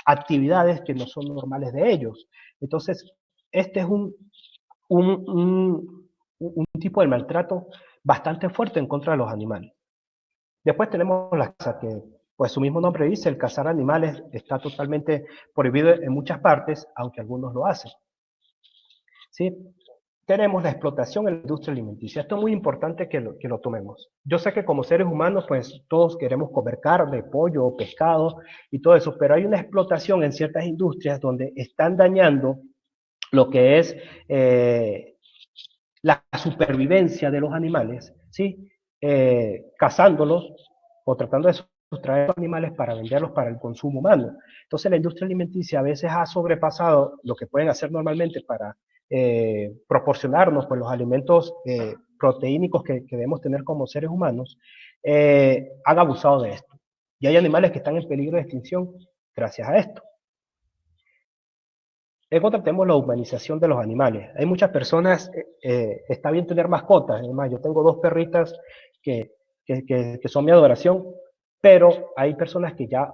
actividades que no son normales de ellos. Entonces, este es un tipo de maltrato bastante fuerte en contra de los animales. Después tenemos la caza, que pues su mismo nombre dice, el cazar animales está totalmente prohibido en muchas partes, aunque algunos lo hacen. ¿Sí? Tenemos la explotación en la industria alimenticia. Esto es muy importante que lo tomemos. Yo sé que como seres humanos, pues todos queremos comer carne, pollo, pescado y todo eso, pero hay una explotación en ciertas industrias donde están dañando lo que es la supervivencia de los animales, ¿sí? Cazándolos o tratando de sustraer los animales para venderlos para el consumo humano. Entonces la industria alimenticia a veces ha sobrepasado lo que pueden hacer normalmente para proporcionarnos pues, los alimentos proteínicos que debemos tener como seres humanos, han abusado de esto. Y hay animales que están en peligro de extinción gracias a esto. En contra tenemos la humanización de los animales. Hay muchas personas, está bien tener mascotas, además yo tengo 2 perritas que son mi adoración, pero hay personas que ya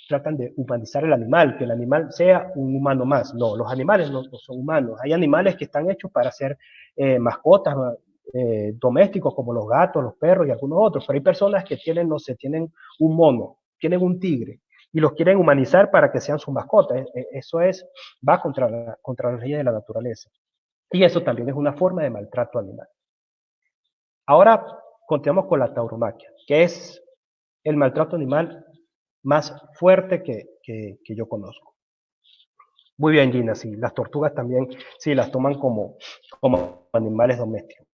tratan de humanizar el animal, que el animal sea un humano más. No, los animales no son humanos. Hay animales que están hechos para ser mascotas domésticos, como los gatos, los perros y algunos otros, pero hay personas que tienen, no sé, tienen un mono, tienen un tigre, y los quieren humanizar para que sean sus mascotas. Eso va contra las leyes de la naturaleza. Y eso también es una forma de maltrato animal. Ahora continuamos con la tauromaquia, que es el maltrato animal más fuerte que yo conozco. Muy bien, Gina, sí, las tortugas también, sí, las toman como animales domésticos.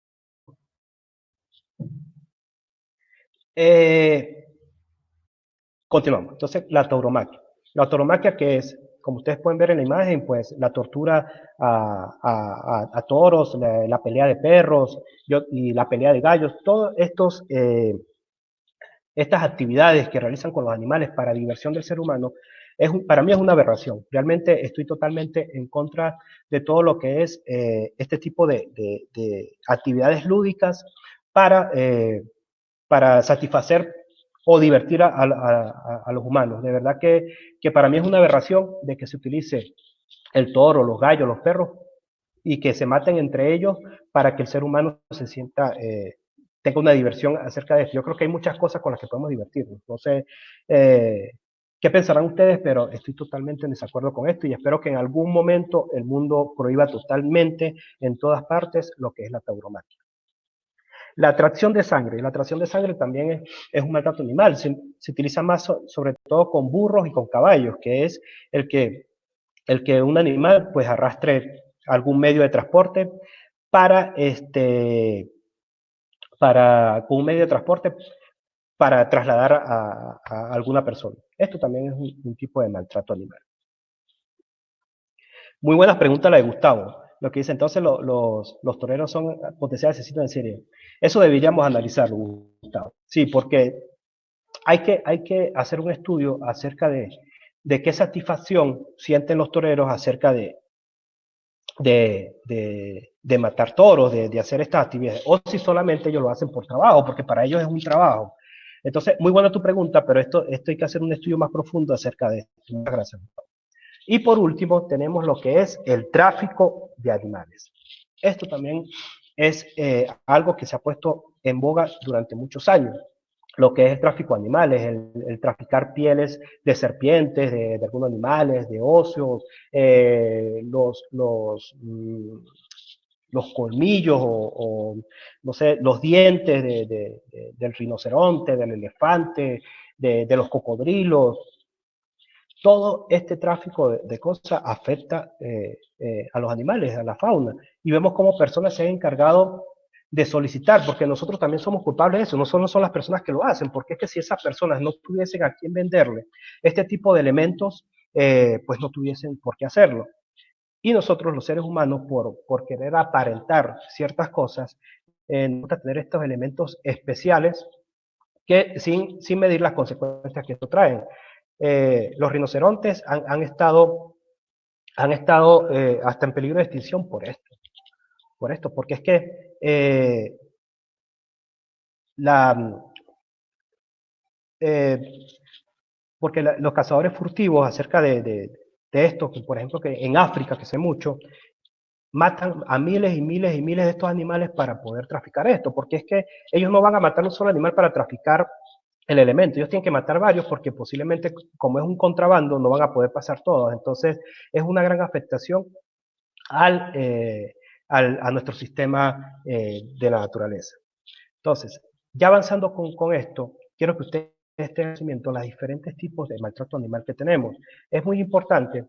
Continuamos. Entonces, la tauromaquia. La tauromaquia, que es, como ustedes pueden ver en la imagen, pues la tortura a toros, la pelea de perros y la pelea de gallos, todas estas actividades que realizan con los animales para diversión del ser humano, para mí es una aberración. Realmente estoy totalmente en contra de todo lo que es este tipo de actividades lúdicas para satisfacer o divertir a los humanos. De verdad que para mí es una aberración de que se utilice el toro, los gallos, los perros, y que se maten entre ellos para que el ser humano se sienta, tenga una diversión acerca de esto. Yo creo que hay muchas cosas con las que podemos divertirnos. No sé qué pensarán ustedes, pero estoy totalmente en desacuerdo con esto y espero que en algún momento el mundo prohíba totalmente en todas partes lo que es la tauromaquia. La atracción de sangre también es un maltrato animal, se utiliza más sobre todo con burros y con caballos, que es el que un animal pues arrastre algún medio de transporte con un medio de transporte para trasladar a alguna persona. Esto también es un tipo de maltrato animal. Muy buena pregunta la de Gustavo. Lo que dice, entonces los toreros son potenciales asesinos en serie. Eso deberíamos analizarlo, Gustavo. Sí, porque hay que hacer un estudio acerca de qué satisfacción sienten los toreros acerca de matar toros, de hacer estas actividades, o si solamente ellos lo hacen por trabajo, porque para ellos es un trabajo. Entonces, muy buena tu pregunta, pero esto hay que hacer un estudio más profundo acerca de esto. Muchas gracias. Y por último, tenemos lo que es el tráfico de animales. Esto también es algo que se ha puesto en boga durante muchos años. Lo que es el tráfico de animales, el traficar pieles de serpientes, de algunos animales, de osos, los colmillos no sé, los dientes del rinoceronte, del elefante, de los cocodrilos. Todo este tráfico de cosas afecta a los animales, a la fauna. Y vemos cómo personas se han encargado de solicitar, porque nosotros también somos culpables de eso, no solo son las personas que lo hacen, porque es que si esas personas no tuviesen a quién venderle este tipo de elementos, pues no tuviesen por qué hacerlo. Y nosotros, los seres humanos, por querer aparentar ciertas cosas, nos gusta tener estos elementos especiales que sin medir las consecuencias que esto traen. Los rinocerontes han estado hasta en peligro de extinción por esto, porque es que eh, los cazadores furtivos acerca de esto, que por ejemplo que en África, que sé mucho, matan a miles y miles y miles de estos animales para poder traficar esto, porque es que ellos no van a matar un solo animal para traficar el elemento, ellos tienen que matar varios porque posiblemente, como es un contrabando, no van a poder pasar todos, entonces es una gran afectación a nuestro sistema de la naturaleza. Entonces, ya avanzando con esto, quiero que ustedes tengan conocimiento de los diferentes tipos de maltrato animal que tenemos. Es muy importante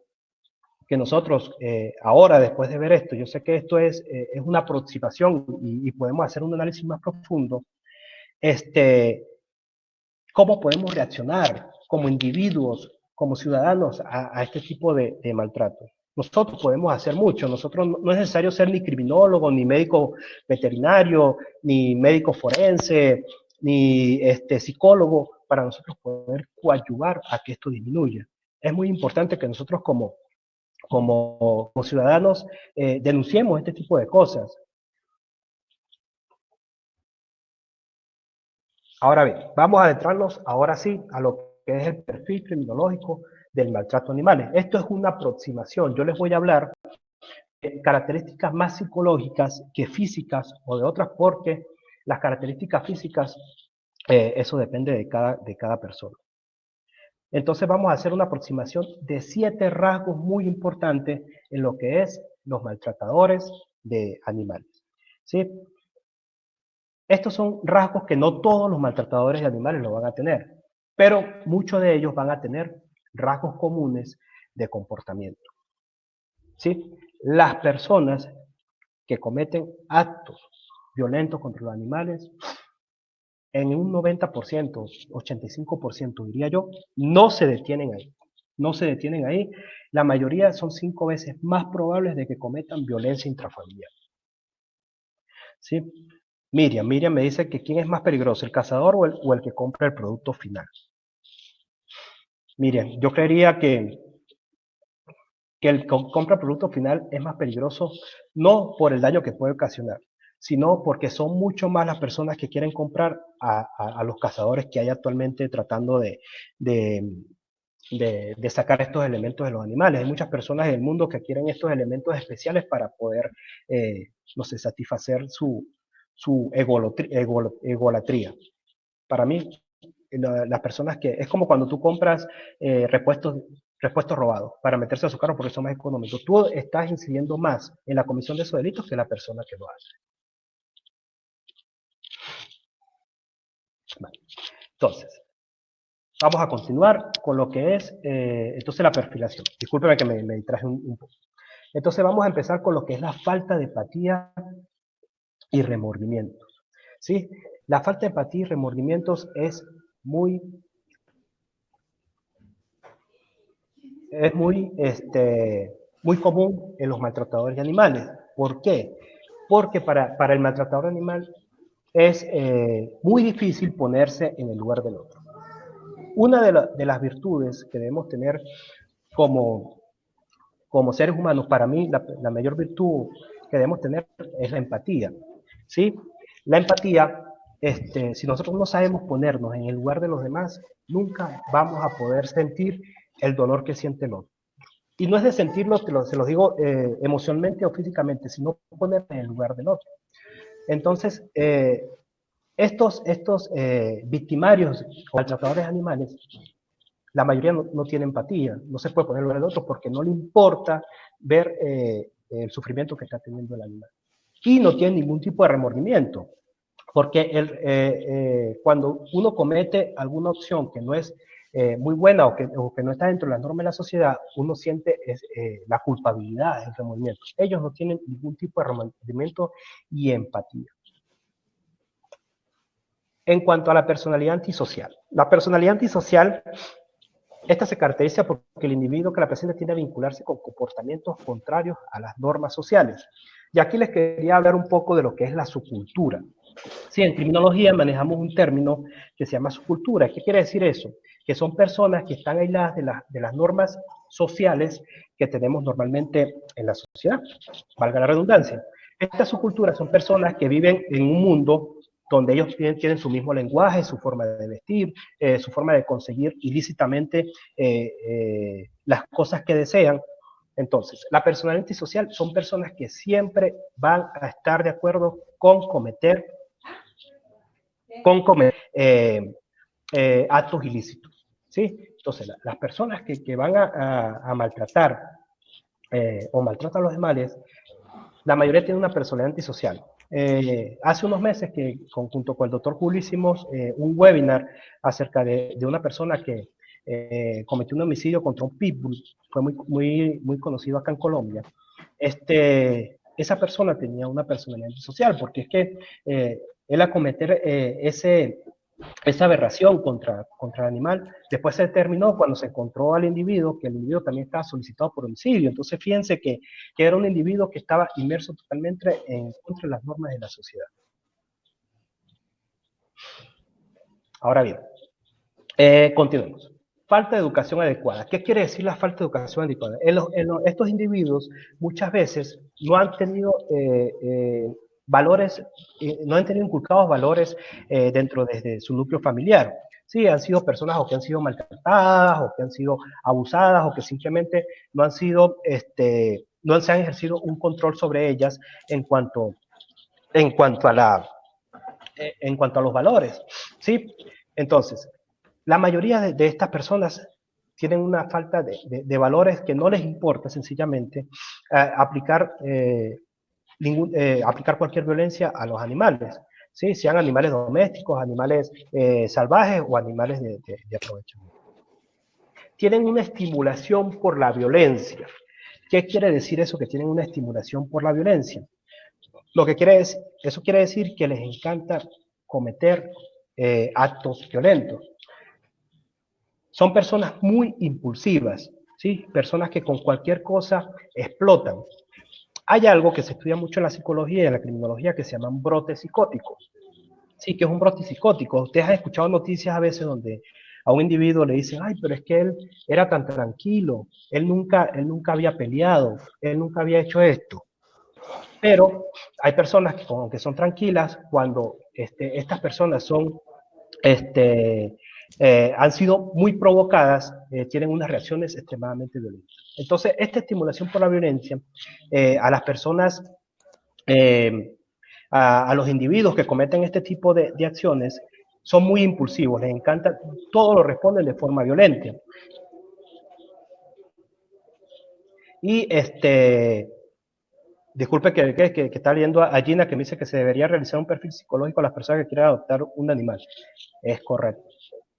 que nosotros, ahora, después de ver esto, yo sé que esto es una aproximación y podemos hacer un análisis más profundo, cómo podemos reaccionar como individuos, como ciudadanos a este tipo de maltrato. Nosotros podemos hacer mucho, nosotros no es necesario ser ni criminólogo, ni médico veterinario, ni médico forense, ni psicólogo, para nosotros poder coadyuvar a que esto disminuya. Es muy importante que nosotros como ciudadanos denunciemos este tipo de cosas. Ahora bien, vamos a adentrarnos ahora sí a lo que es el perfil criminológico del maltrato a animales. Esto es una aproximación. Yo les voy a hablar de características más psicológicas que físicas o de otras, porque las características físicas, eso depende de cada persona. Entonces vamos a hacer una aproximación de 7 rasgos muy importantes en lo que es los maltratadores de animales. ¿Sí? Estos son rasgos que no todos los maltratadores de animales lo van a tener, pero muchos de ellos van a tener rasgos comunes de comportamiento. ¿Sí? Las personas que cometen actos violentos contra los animales, en un 90%, 85% diría yo, no se detienen ahí. No se detienen ahí. La mayoría son 5 veces más probables de que cometan violencia intrafamiliar. ¿Sí? Miriam me dice que ¿quién es más peligroso, el cazador o el que compra el producto final? Miriam, yo creería que el que compra el producto final es más peligroso, no por el daño que puede ocasionar, sino porque son mucho más las personas que quieren comprar a los cazadores que hay actualmente tratando de sacar estos elementos de los animales. Hay muchas personas en el mundo que quieren estos elementos especiales para poder, no sé, satisfacer su egolatría. Para mí, las personas que, es como cuando tú compras repuestos robados para meterse a su carro porque son más económicos. Tú estás incidiendo más en la comisión de esos delitos que la persona que lo hace. Vale. Entonces, vamos a continuar con lo que es, entonces, la perfilación. Discúlpeme que me distraje un poco. Entonces, vamos a empezar con lo que es la falta de empatía y remordimientos. ¿Sí? La falta de empatía y remordimientos es muy muy común en los maltratadores de animales. ¿Por qué? Porque para el maltratador animal es muy difícil ponerse en el lugar del otro. Una de las virtudes que debemos tener como, como seres humanos, para mí la mayor virtud que debemos tener es la empatía. ¿Sí? La empatía, si nosotros no sabemos ponernos en el lugar de los demás, nunca vamos a poder sentir el dolor que siente el otro. Y no es de sentirlo, se los digo emocionalmente o físicamente, sino ponerme en el lugar del otro. Entonces, estos victimarios o maltratadores animales, la mayoría no tienen empatía, no se puede poner en el lugar del otro porque no le importa ver el sufrimiento que está teniendo el animal. Y no tiene ningún tipo de remordimiento, porque cuando uno comete alguna opción que no es muy buena o que no está dentro de las normas de la sociedad, uno siente la culpabilidad, el remordimiento. Ellos no tienen ningún tipo de remordimiento y empatía. En cuanto a la personalidad antisocial. La personalidad antisocial Esta se caracteriza porque el individuo que la presenta tiende a vincularse con comportamientos contrarios a las normas sociales. Y aquí les quería hablar un poco de lo que es la subcultura. Sí, en criminología manejamos un término que se llama subcultura. ¿Qué quiere decir eso? Que son personas que están aisladas de las normas sociales que tenemos normalmente en la sociedad, valga la redundancia. Estas subculturas son personas que viven en un mundo donde ellos tienen su mismo lenguaje, su forma de vestir, su forma de conseguir ilícitamente las cosas que desean. Entonces, la personalidad antisocial son personas que siempre van a estar de acuerdo con cometer actos ilícitos. ¿Sí? Entonces, las personas que van a maltratar o maltratan a los demás, la mayoría tiene una personalidad antisocial. Hace unos meses que junto con el doctor Julio hicimos un webinar acerca de una persona que cometió un homicidio contra un pitbull, fue muy conocido acá en Colombia. Esa persona tenía una personalidad antisocial, porque es que él a cometer esa aberración contra el animal, después se determinó cuando se encontró al individuo, que el individuo también estaba solicitado por homicidio. Entonces fíjense que era un individuo que estaba inmerso totalmente en contra de las normas de la sociedad. Ahora bien, continuemos. Falta de educación adecuada. ¿Qué quiere decir la falta de educación adecuada? Estos individuos muchas veces no han tenido valores, no han tenido inculcados valores dentro de su núcleo familiar. Sí, han sido personas o que han sido maltratadas, o que han sido abusadas, o que simplemente no han sido, no se han ejercido un control sobre ellas en cuanto, en cuanto a en cuanto a los valores. ¿Sí? Entonces, la mayoría de estas personas tienen una falta de valores que no les importa sencillamente aplicar cualquier violencia a los animales, ¿sí? Sean animales domésticos, animales salvajes o animales de aprovechamiento. Tienen una estimulación por la violencia. ¿Qué quiere decir eso que tienen una estimulación por la violencia? Eso quiere decir que les encanta cometer actos violentos. Son personas muy impulsivas, ¿sí? Personas que con cualquier cosa explotan. Hay algo que se estudia mucho en la psicología y en la criminología que se llaman brotes psicóticos. Sí, que es un brote psicótico. Ustedes han escuchado noticias a veces donde a un individuo le dicen, ay, pero es que él era tan tranquilo, él nunca había peleado, él nunca había hecho esto. Pero hay personas que, aunque son tranquilas, cuando estas personas son han sido muy provocadas, tienen unas reacciones extremadamente violentas. Entonces, esta estimulación por la violencia a las personas, a los individuos que cometen este tipo de acciones, son muy impulsivos, les encanta, todo lo responden de forma violenta. Y disculpe que está leyendo a Gina que me dice que se debería realizar un perfil psicológico a las personas que quieran adoptar un animal. Es correcto.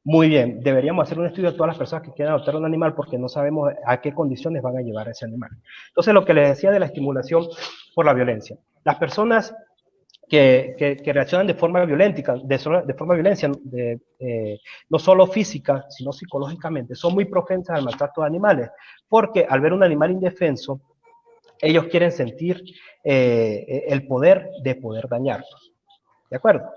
Muy bien, deberíamos hacer un estudio a todas las personas que quieran adoptar un animal porque no sabemos a qué condiciones van a llevar a ese animal. Entonces, lo que les decía de la estimulación por la violencia. Las personas que reaccionan de forma violenta, de forma violencia, no solo física, sino psicológicamente, son muy propensas al maltrato de animales, porque al ver un animal indefenso, ellos quieren sentir el poder de poder dañarlos. ¿De acuerdo?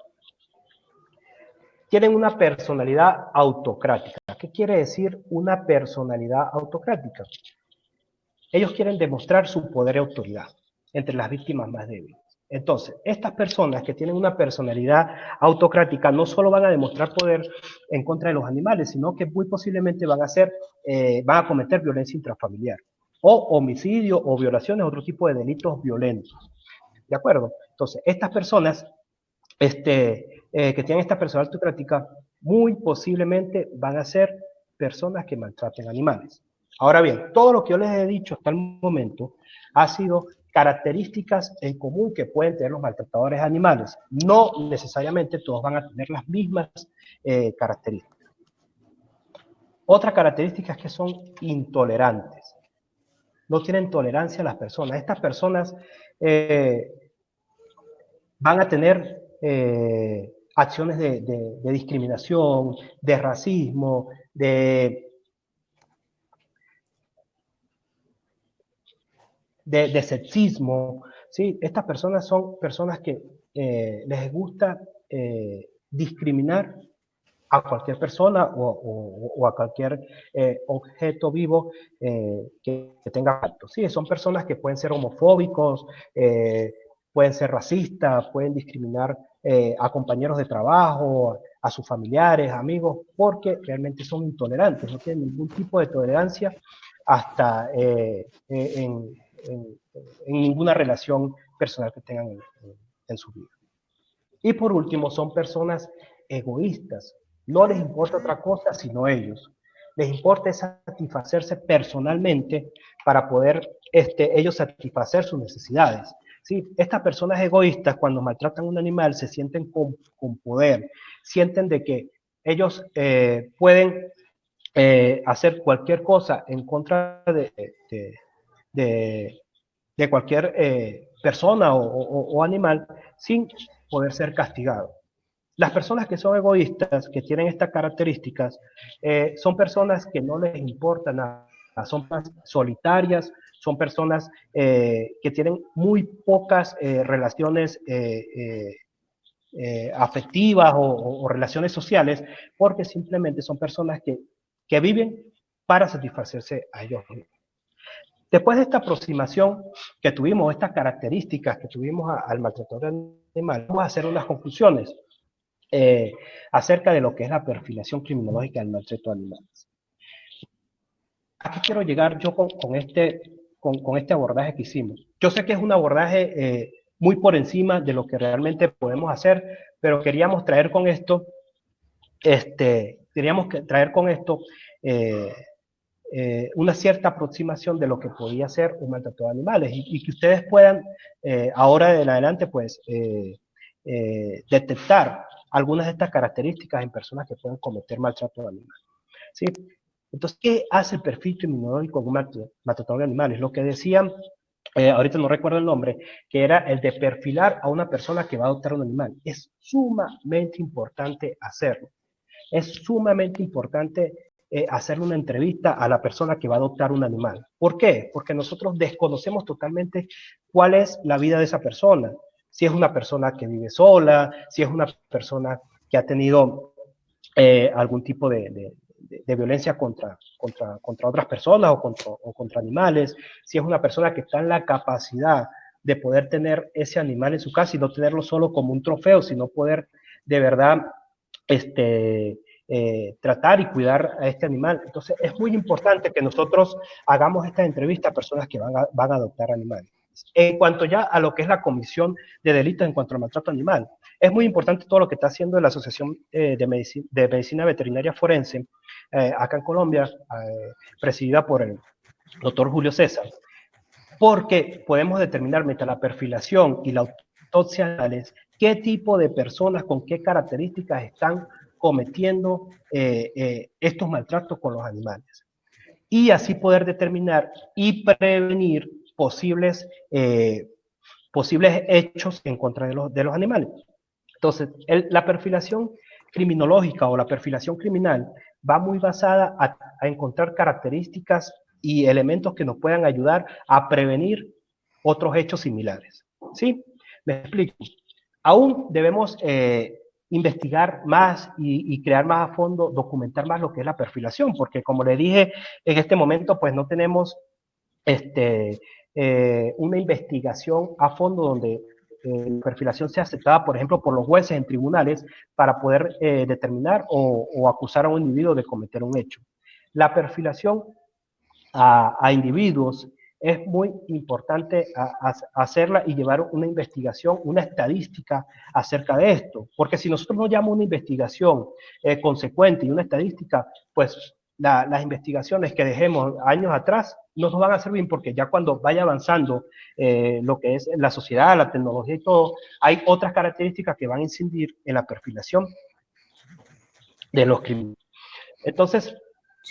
Tienen una personalidad autocrática. ¿Qué quiere decir una personalidad autocrática? Ellos quieren demostrar su poder y autoridad entre las víctimas más débiles. Entonces, estas personas que tienen una personalidad autocrática no solo van a demostrar poder en contra de los animales, sino que muy posiblemente van a cometer violencia intrafamiliar, o homicidio, o violaciones, otro tipo de delitos violentos. ¿De acuerdo? Entonces, estas personas que tienen esta personalidad autocrática, muy posiblemente van a ser personas que maltraten animales. Ahora bien, todo lo que yo les he dicho hasta el momento ha sido características en común que pueden tener los maltratadores animales. No necesariamente todos van a tener las mismas características. Otra característica es que son intolerantes. No tienen tolerancia a las personas. Estas personas van a tener acciones de discriminación, de racismo, de sexismo, ¿sí? Estas personas son personas que les gusta discriminar a cualquier persona o a cualquier objeto vivo que tenga acto. Sí, son personas que pueden ser homofóbicos, pueden ser racistas, pueden discriminar a compañeros de trabajo, a sus familiares, amigos, porque realmente son intolerantes, no tienen ningún tipo de tolerancia hasta en ninguna relación personal que tengan en su vida. Y por último, son personas egoístas. No les importa otra cosa sino ellos. Les importa satisfacerse personalmente para poder ellos satisfacer sus necesidades. ¿Sí? Estas personas egoístas, cuando maltratan a un animal, se sienten con poder, sienten de que ellos pueden hacer cualquier cosa en contra de, de cualquier persona o animal sin poder ser castigado. Las personas que son egoístas, que tienen estas características, son personas que no les importa nada, son personas solitarias, son personas que tienen muy pocas relaciones afectivas o relaciones sociales, porque simplemente son personas que viven para satisfacerse a ellos mismos. Después de esta aproximación que tuvimos, estas características que tuvimos al maltratador animal, vamos a hacer unas conclusiones acerca de lo que es la perfilación criminológica del maltrato de animales. ¿A qué quiero llegar yo con este abordaje que hicimos? Yo sé que es un abordaje muy por encima de lo que realmente podemos hacer, pero queríamos traer con esto, una cierta aproximación de lo que podía ser un maltrato de animales y que ustedes puedan ahora en adelante pues detectar algunas de estas características en personas que pueden cometer maltrato de animales. ¿Sí? Entonces, ¿qué hace el perfil criminológico de un maltratador de animales? Lo que decían, ahorita no recuerdo el nombre, que era el de perfilar a una persona que va a adoptar un animal. Es sumamente importante hacerlo. Es sumamente importante hacerle una entrevista a la persona que va a adoptar un animal. ¿Por qué? Porque nosotros desconocemos totalmente cuál es la vida de esa persona. Si es una persona que vive sola, si es una persona que ha tenido algún tipo de violencia contra otras personas o contra animales, si es una persona que está en la capacidad de poder tener ese animal en su casa y no tenerlo solo como un trofeo, sino poder de verdad tratar y cuidar a este animal. Entonces es muy importante que nosotros hagamos estas entrevistas a personas que van a adoptar animales. En cuanto ya a lo que es la comisión de delitos en cuanto al maltrato animal, es muy importante todo lo que está haciendo la Asociación de Medicina Veterinaria Forense acá en Colombia, presidida por el doctor Julio César, porque podemos determinar mediante la perfilación y la autopsia animales qué tipo de personas con qué características están cometiendo estos maltratos con los animales. Y así poder determinar y prevenir posibles hechos en contra de los animales. Entonces, la perfilación criminológica o la perfilación criminal va muy basada a encontrar características y elementos que nos puedan ayudar a prevenir otros hechos similares. ¿Sí? Me explico. Aún debemos investigar más y crear más a fondo, documentar más lo que es la perfilación, porque como le dije, en este momento pues no tenemos una investigación a fondo donde la perfilación sea aceptada, por ejemplo, por los jueces en tribunales para poder determinar o acusar a un individuo de cometer un hecho. La perfilación a individuos es muy importante hacerla y llevar una investigación, una estadística acerca de esto, porque si nosotros no llevamos una investigación consecuente y una estadística, pues las investigaciones que dejemos años atrás no nos van a servir porque ya cuando vaya avanzando lo que es la sociedad, la tecnología y todo, hay otras características que van a incidir en la perfilación de los crímenes. Entonces,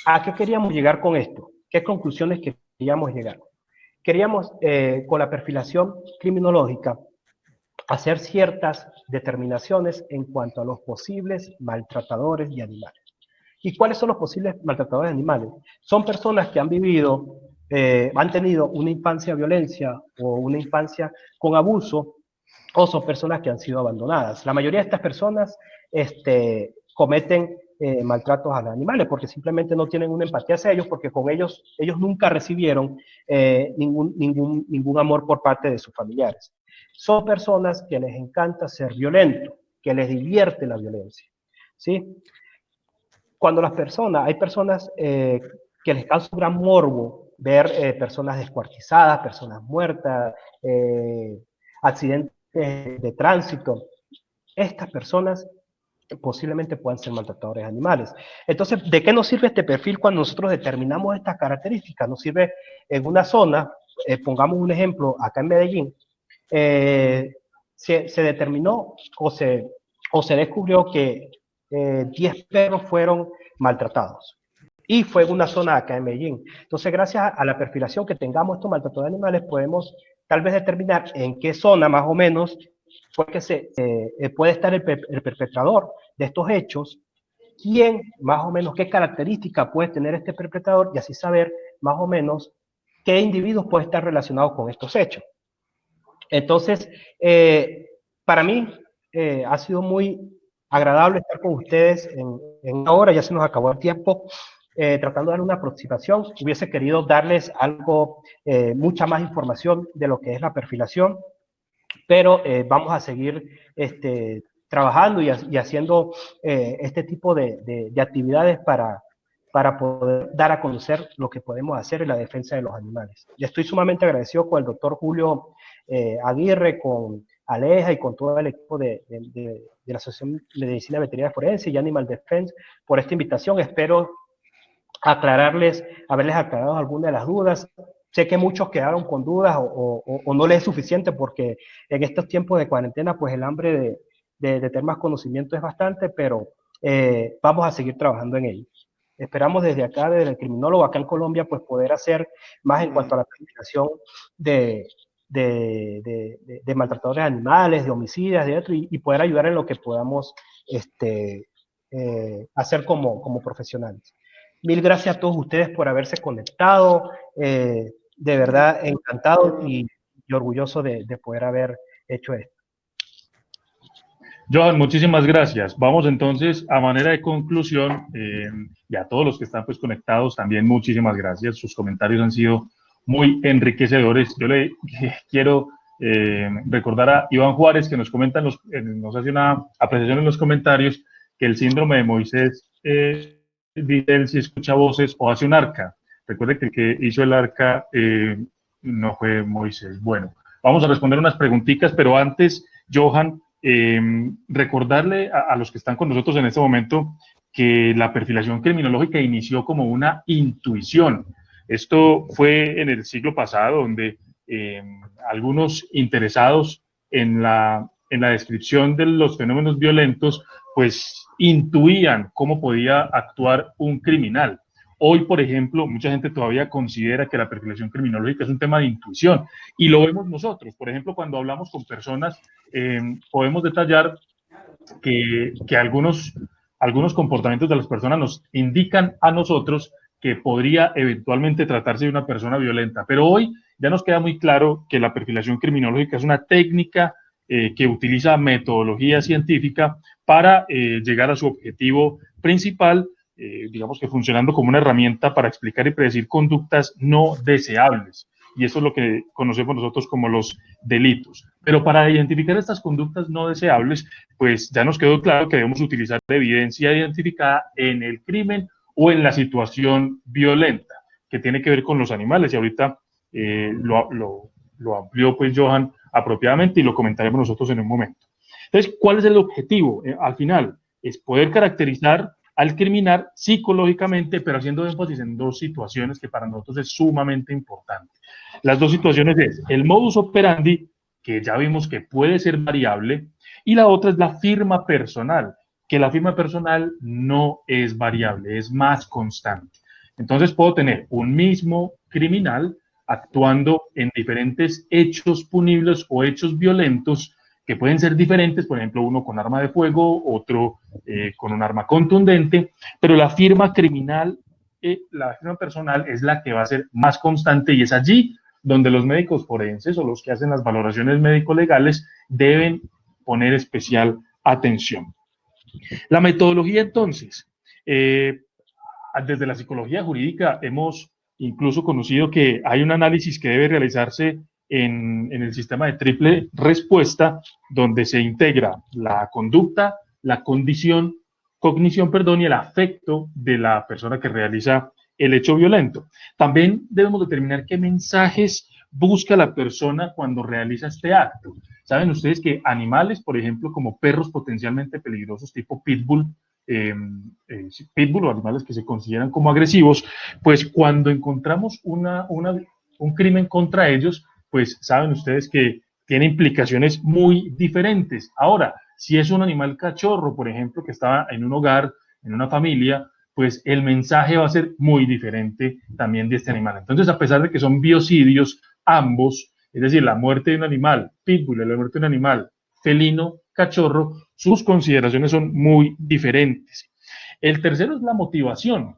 ¿a qué queríamos llegar con esto? ¿Qué conclusiones queríamos llegar? Queríamos, con la perfilación criminológica, hacer ciertas determinaciones en cuanto a los posibles maltratadores de animales. ¿Y cuáles son los posibles maltratadores de animales? Son personas que han vivido han tenido una infancia violencia o una infancia con abuso, o son personas que han sido abandonadas. La mayoría de estas personas cometen maltratos a los animales porque simplemente no tienen una empatía hacia ellos, porque con ellos nunca recibieron ningún amor por parte de sus familiares. Son personas que les encanta ser violentos, que les divierte la violencia, ¿sí? Cuando hay personas que les causa un gran morbo ver personas descuartizadas, personas muertas, accidentes de tránsito. Estas personas posiblemente puedan ser maltratadores de animales. Entonces, ¿de qué nos sirve este perfil cuando nosotros determinamos estas características? Nos sirve en una zona, pongamos un ejemplo, acá en Medellín, se determinó o se descubrió que 10 perros fueron maltratados. Y fue en una zona acá en Medellín. Entonces, gracias a la perfilación que tengamos estos maltratadores de animales, podemos tal vez determinar en qué zona más o menos fue que puede estar el perpetrador de estos hechos, quién más o menos, qué característica puede tener este perpetrador y así saber más o menos qué individuos puede estar relacionados con estos hechos. Entonces, para mí ha sido muy agradable estar con ustedes en una hora, ya se nos acabó el tiempo, tratando de dar una aproximación. Hubiese querido darles algo, mucha más información de lo que es la perfilación, pero vamos a seguir trabajando y haciendo este tipo de actividades para poder dar a conocer lo que podemos hacer en la defensa de los animales. Y estoy sumamente agradecido con el doctor Julio Aguirre, con Aleja y con todo el equipo de la Asociación de Medicina Veterinaria Forense y Animal Defense por esta invitación. Espero haberles aclarado algunas de las dudas. Sé que muchos quedaron con dudas o no les es suficiente porque en estos tiempos de cuarentena, pues el hambre de tener más conocimiento es bastante, pero vamos a seguir trabajando en ello. Esperamos desde acá, desde el criminólogo acá en Colombia, pues poder hacer más en cuanto a la planificación de maltratadores de animales, de homicidas, de otro, y poder ayudar en lo que podamos hacer como profesionales. Mil gracias a todos ustedes por haberse conectado. De verdad, encantado y orgulloso de poder haber hecho esto. Johan, muchísimas gracias. Vamos entonces a manera de conclusión, y a todos los que están pues conectados también muchísimas gracias. Sus comentarios han sido muy enriquecedores. Yo le quiero recordar a Iván Juárez que nos comenta, nos hace una apreciación en los comentarios, que el síndrome de Moisés, dice él, si escucha voces o hace un arca. Recuerde que el que hizo el arca no fue Moisés. Bueno, vamos a responder unas preguntitas, pero antes, Johan, recordarle a los que están con nosotros en este momento que la perfilación criminológica inició como una intuición. Esto fue en el siglo pasado, donde algunos interesados en la descripción de los fenómenos violentos, pues intuían cómo podía actuar un criminal. Hoy, por ejemplo, mucha gente todavía considera que la perfilación criminológica es un tema de intuición, y lo vemos nosotros. Por ejemplo, cuando hablamos con personas, podemos detallar que algunos comportamientos de las personas nos indican a nosotros que podría eventualmente tratarse de una persona violenta. Pero hoy ya nos queda muy claro que la perfilación criminológica es una técnica que utiliza metodología científica para llegar a su objetivo principal, digamos que funcionando como una herramienta para explicar y predecir conductas no deseables. Y eso es lo que conocemos nosotros como los delitos. Pero para identificar estas conductas no deseables, pues ya nos quedó claro que debemos utilizar la evidencia identificada en el crimen o en la situación violenta, que tiene que ver con los animales. Y ahorita lo amplió pues Johan apropiadamente y lo comentaremos nosotros en un momento. Entonces, ¿cuál es el objetivo? Al final, es poder caracterizar al criminal psicológicamente, pero haciendo énfasis en dos situaciones que para nosotros es sumamente importante. Las dos situaciones es el modus operandi, que ya vimos que puede ser variable, y la otra es la firma personal, que la firma personal no es variable, es más constante. Entonces puedo tener un mismo criminal actuando en diferentes hechos punibles o hechos violentos que pueden ser diferentes, por ejemplo, uno con arma de fuego, otro con un arma contundente, pero la firma criminal la víctima personal es la que va a ser más constante y es allí donde los médicos forenses o los que hacen las valoraciones médico-legales deben poner especial atención. La metodología, entonces, desde la psicología jurídica hemos incluso conocido que hay un análisis que debe realizarse en el sistema de triple respuesta, donde se integra la conducta, la cognición, y el afecto de la persona que realiza el hecho violento. También debemos determinar qué mensajes busca la persona cuando realiza este acto. Saben ustedes que animales, por ejemplo, como perros potencialmente peligrosos tipo pitbull, pitbull o animales que se consideran como agresivos, pues cuando encontramos un crimen contra ellos, pues saben ustedes que tiene implicaciones muy diferentes. Ahora, si es un animal cachorro, por ejemplo, que está en un hogar, en una familia, pues el mensaje va a ser muy diferente también de este animal. Entonces, a pesar de que son biocidios, ambos, es decir, la muerte de un animal pitbull y la muerte de un animal felino, cachorro, sus consideraciones son muy diferentes. El tercero es la motivación.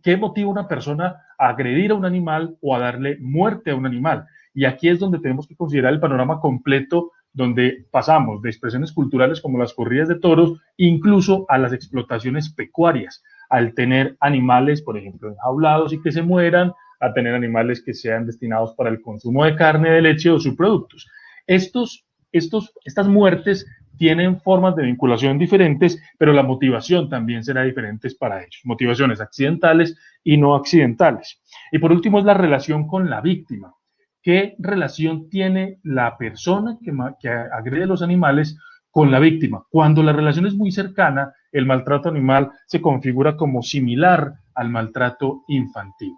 ¿Qué motiva a una persona a agredir a un animal o a darle muerte a un animal? Y aquí es donde tenemos que considerar el panorama completo, donde pasamos de expresiones culturales como las corridas de toros, incluso a las explotaciones pecuarias, al tener animales, por ejemplo, enjaulados y que se mueran, a tener animales que sean destinados para el consumo de carne, de leche o subproductos. Estas muertes tienen formas de vinculación diferentes, pero la motivación también será diferente para ellos. Motivaciones accidentales y no accidentales. Y por último es la relación con la víctima. ¿Qué relación tiene la persona que agrede a los animales con la víctima? Cuando la relación es muy cercana, el maltrato animal se configura como similar al maltrato infantil.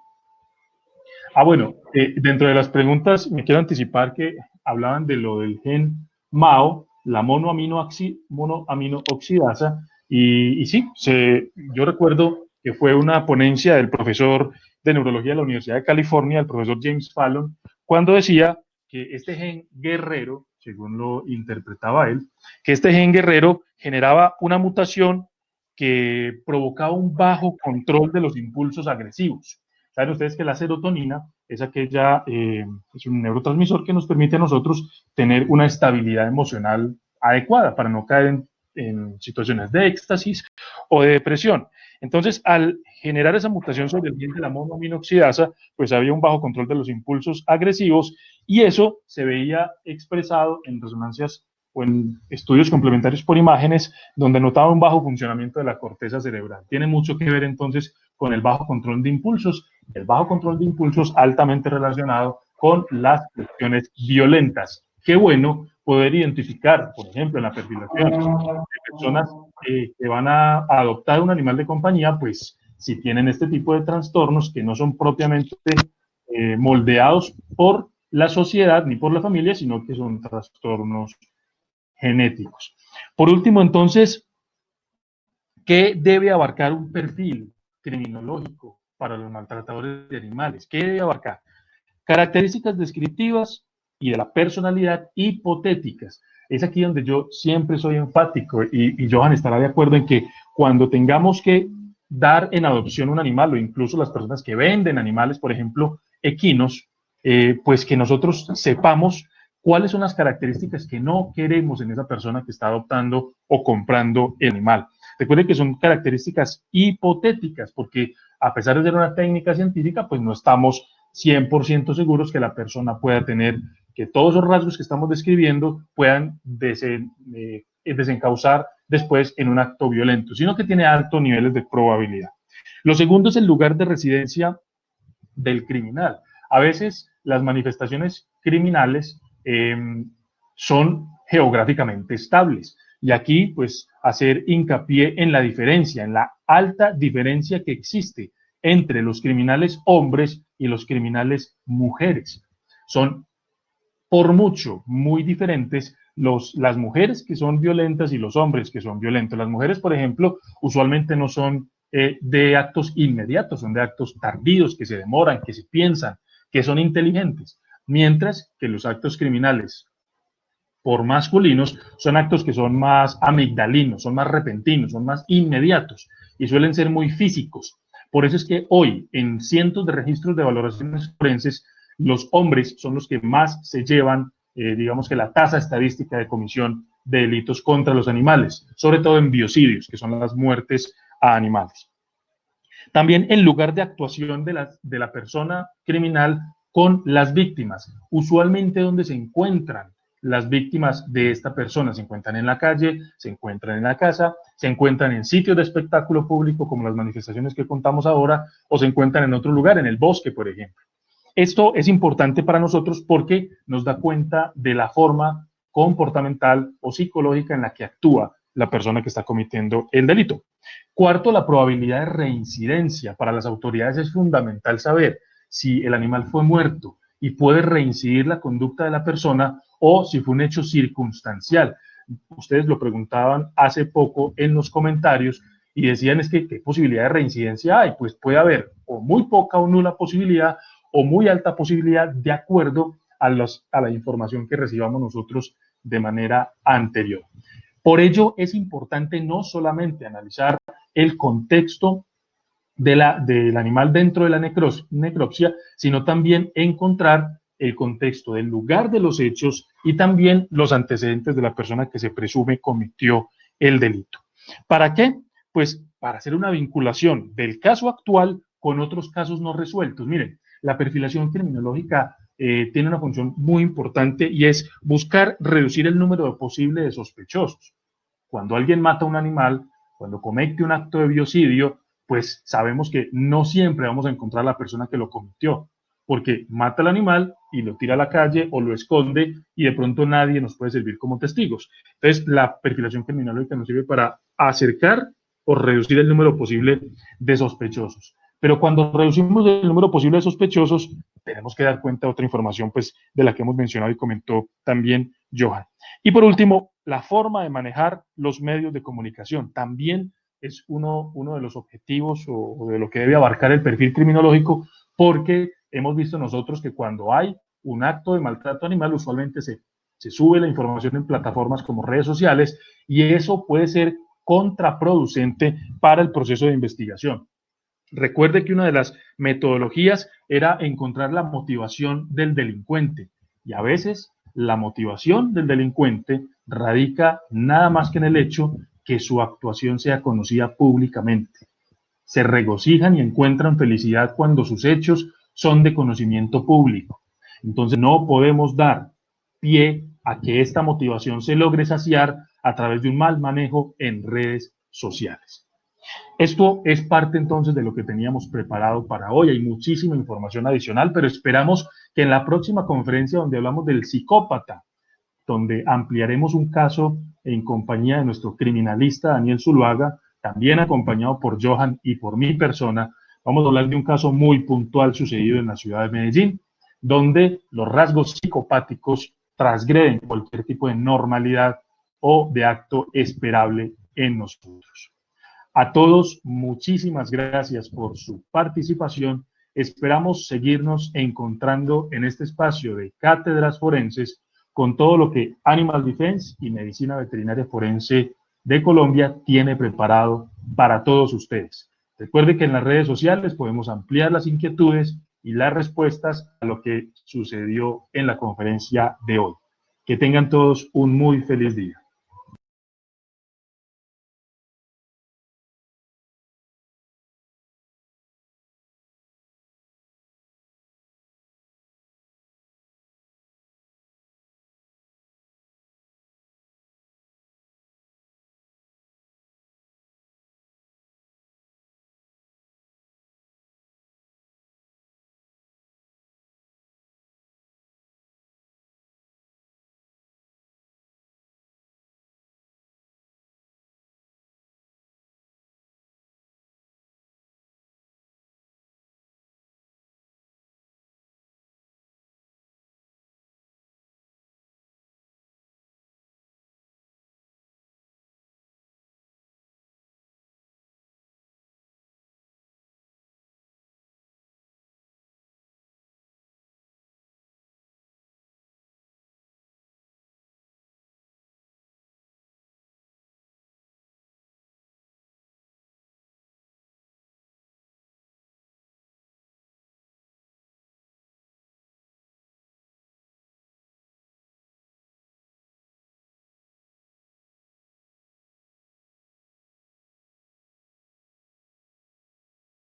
Bueno, dentro de las preguntas me quiero anticipar que hablaban de lo del gen MAO, la monoamino-oxidasa, y sí, yo recuerdo que fue una ponencia del profesor de neurología de la Universidad de California, el profesor James Fallon, cuando decía que este gen guerrero, según lo interpretaba él, que este gen guerrero generaba una mutación que provocaba un bajo control de los impulsos agresivos. Saben ustedes que la serotonina es es un neurotransmisor que nos permite a nosotros tener una estabilidad emocional adecuada para no caer en situaciones de éxtasis o de depresión. Entonces, al generar esa mutación sobre el gen de la monoaminoxidasa, pues había un bajo control de los impulsos agresivos y eso se veía expresado en resonancias o en estudios complementarios por imágenes donde notaba un bajo funcionamiento de la corteza cerebral. Tiene mucho que ver entonces con el bajo control de impulsos, el bajo control de impulsos altamente relacionado con las cuestiones violentas. Qué bueno poder identificar, por ejemplo, en la perfilación de personas que van a adoptar un animal de compañía, pues si tienen este tipo de trastornos que no son propiamente moldeados por la sociedad ni por la familia, sino que son trastornos genéticos. Por último, entonces, ¿qué debe abarcar un perfil criminológico para los maltratadores de animales? ¿Qué debe abarcar? Características descriptivas y de la personalidad hipotéticas. Es aquí donde yo siempre soy enfático y Johan estará de acuerdo en que cuando tengamos que dar en adopción un animal o incluso las personas que venden animales, por ejemplo, equinos, pues que nosotros sepamos cuáles son las características que no queremos en esa persona que está adoptando o comprando el animal. Recuerden que son características hipotéticas porque a pesar de ser una técnica científica, pues no estamos 100% seguros que la persona pueda tener, que todos los rasgos que estamos describiendo puedan desencauzar después en un acto violento, sino que tiene altos niveles de probabilidad. Lo segundo es el lugar de residencia del criminal. A veces las manifestaciones criminales son geográficamente estables. Y aquí, pues, hacer hincapié en la diferencia, en la alta diferencia que existe entre los criminales hombres y los criminales mujeres. Son por mucho muy diferentes las mujeres que son violentas y los hombres que son violentos. Las mujeres, por ejemplo, usualmente no son de actos inmediatos, son de actos tardíos, que se demoran, que se piensan, que son inteligentes, mientras que los actos criminales por masculinos son actos que son más amigdalinos, son más repentinos, son más inmediatos y suelen ser muy físicos. Por eso es que hoy, en cientos de registros de valoraciones forenses, los hombres son los que más se llevan, digamos que la tasa estadística de comisión de delitos contra los animales, sobre todo en biocidios, que son las muertes a animales. También el lugar de actuación de la persona criminal con las víctimas, usualmente donde se encuentran las víctimas de esta persona, se encuentran en la calle, se encuentran en la casa, se encuentran en sitios de espectáculo público como las manifestaciones que contamos ahora, o se encuentran en otro lugar, en el bosque, por ejemplo. Esto es importante para nosotros porque nos da cuenta de la forma comportamental o psicológica en la que actúa la persona que está cometiendo el delito. Cuarto, la probabilidad de reincidencia. Para las autoridades es fundamental saber si el animal fue muerto y puede reincidir la conducta de la persona o si fue un hecho circunstancial. Ustedes lo preguntaban hace poco en los comentarios y decían es que qué posibilidad de reincidencia hay. Pues puede haber o muy poca o nula posibilidad o muy alta posibilidad de acuerdo a la información que recibamos nosotros de manera anterior. Por ello es importante no solamente analizar el contexto del animal dentro de la necropsia, sino también encontrar el contexto del lugar de los hechos y también los antecedentes de la persona que se presume cometió el delito. ¿Para qué? Pues para hacer una vinculación del caso actual con otros casos no resueltos. Miren, la perfilación criminológica tiene una función muy importante y es buscar reducir el número posible de sospechosos. Cuando alguien mata a un animal, cuando comete un acto de biocidio, pues sabemos que no siempre vamos a encontrar a la persona que lo cometió, porque mata al animal y lo tira a la calle o lo esconde y de pronto nadie nos puede servir como testigos. Entonces, la perfilación criminológica nos sirve para acercar o reducir el número posible de sospechosos. Pero cuando reducimos el número posible de sospechosos, tenemos que dar cuenta de otra información pues, de la que hemos mencionado y comentó también Johan. Y por último, la forma de manejar los medios de comunicación también es uno de los objetivos o de lo que debe abarcar el perfil criminológico, porque hemos visto nosotros que cuando hay un acto de maltrato animal, usualmente se sube la información en plataformas como redes sociales y eso puede ser contraproducente para el proceso de investigación. Recuerde que una de las metodologías era encontrar la motivación del delincuente y a veces la motivación del delincuente radica nada más que en el hecho que su actuación sea conocida públicamente. Se regocijan y encuentran felicidad cuando sus hechos son de conocimiento público. Entonces no podemos dar pie a que esta motivación se logre saciar a través de un mal manejo en redes sociales. Esto es parte entonces de lo que teníamos preparado para hoy. Hay muchísima información adicional, pero esperamos que en la próxima conferencia donde hablamos del psicópata, donde ampliaremos un caso en compañía de nuestro criminalista Daniel Zuluaga, también acompañado por Johan y por mi persona, vamos a hablar de un caso muy puntual sucedido en la ciudad de Medellín, donde los rasgos psicopáticos transgreden cualquier tipo de normalidad o de acto esperable en nosotros. A todos, muchísimas gracias por su participación. Esperamos seguirnos encontrando en este espacio de cátedras forenses con todo lo que Animal Defense y Medicina Veterinaria Forense de Colombia tiene preparado para todos ustedes. Recuerde que en las redes sociales podemos ampliar las inquietudes y las respuestas a lo que sucedió en la conferencia de hoy. Que tengan todos un muy feliz día.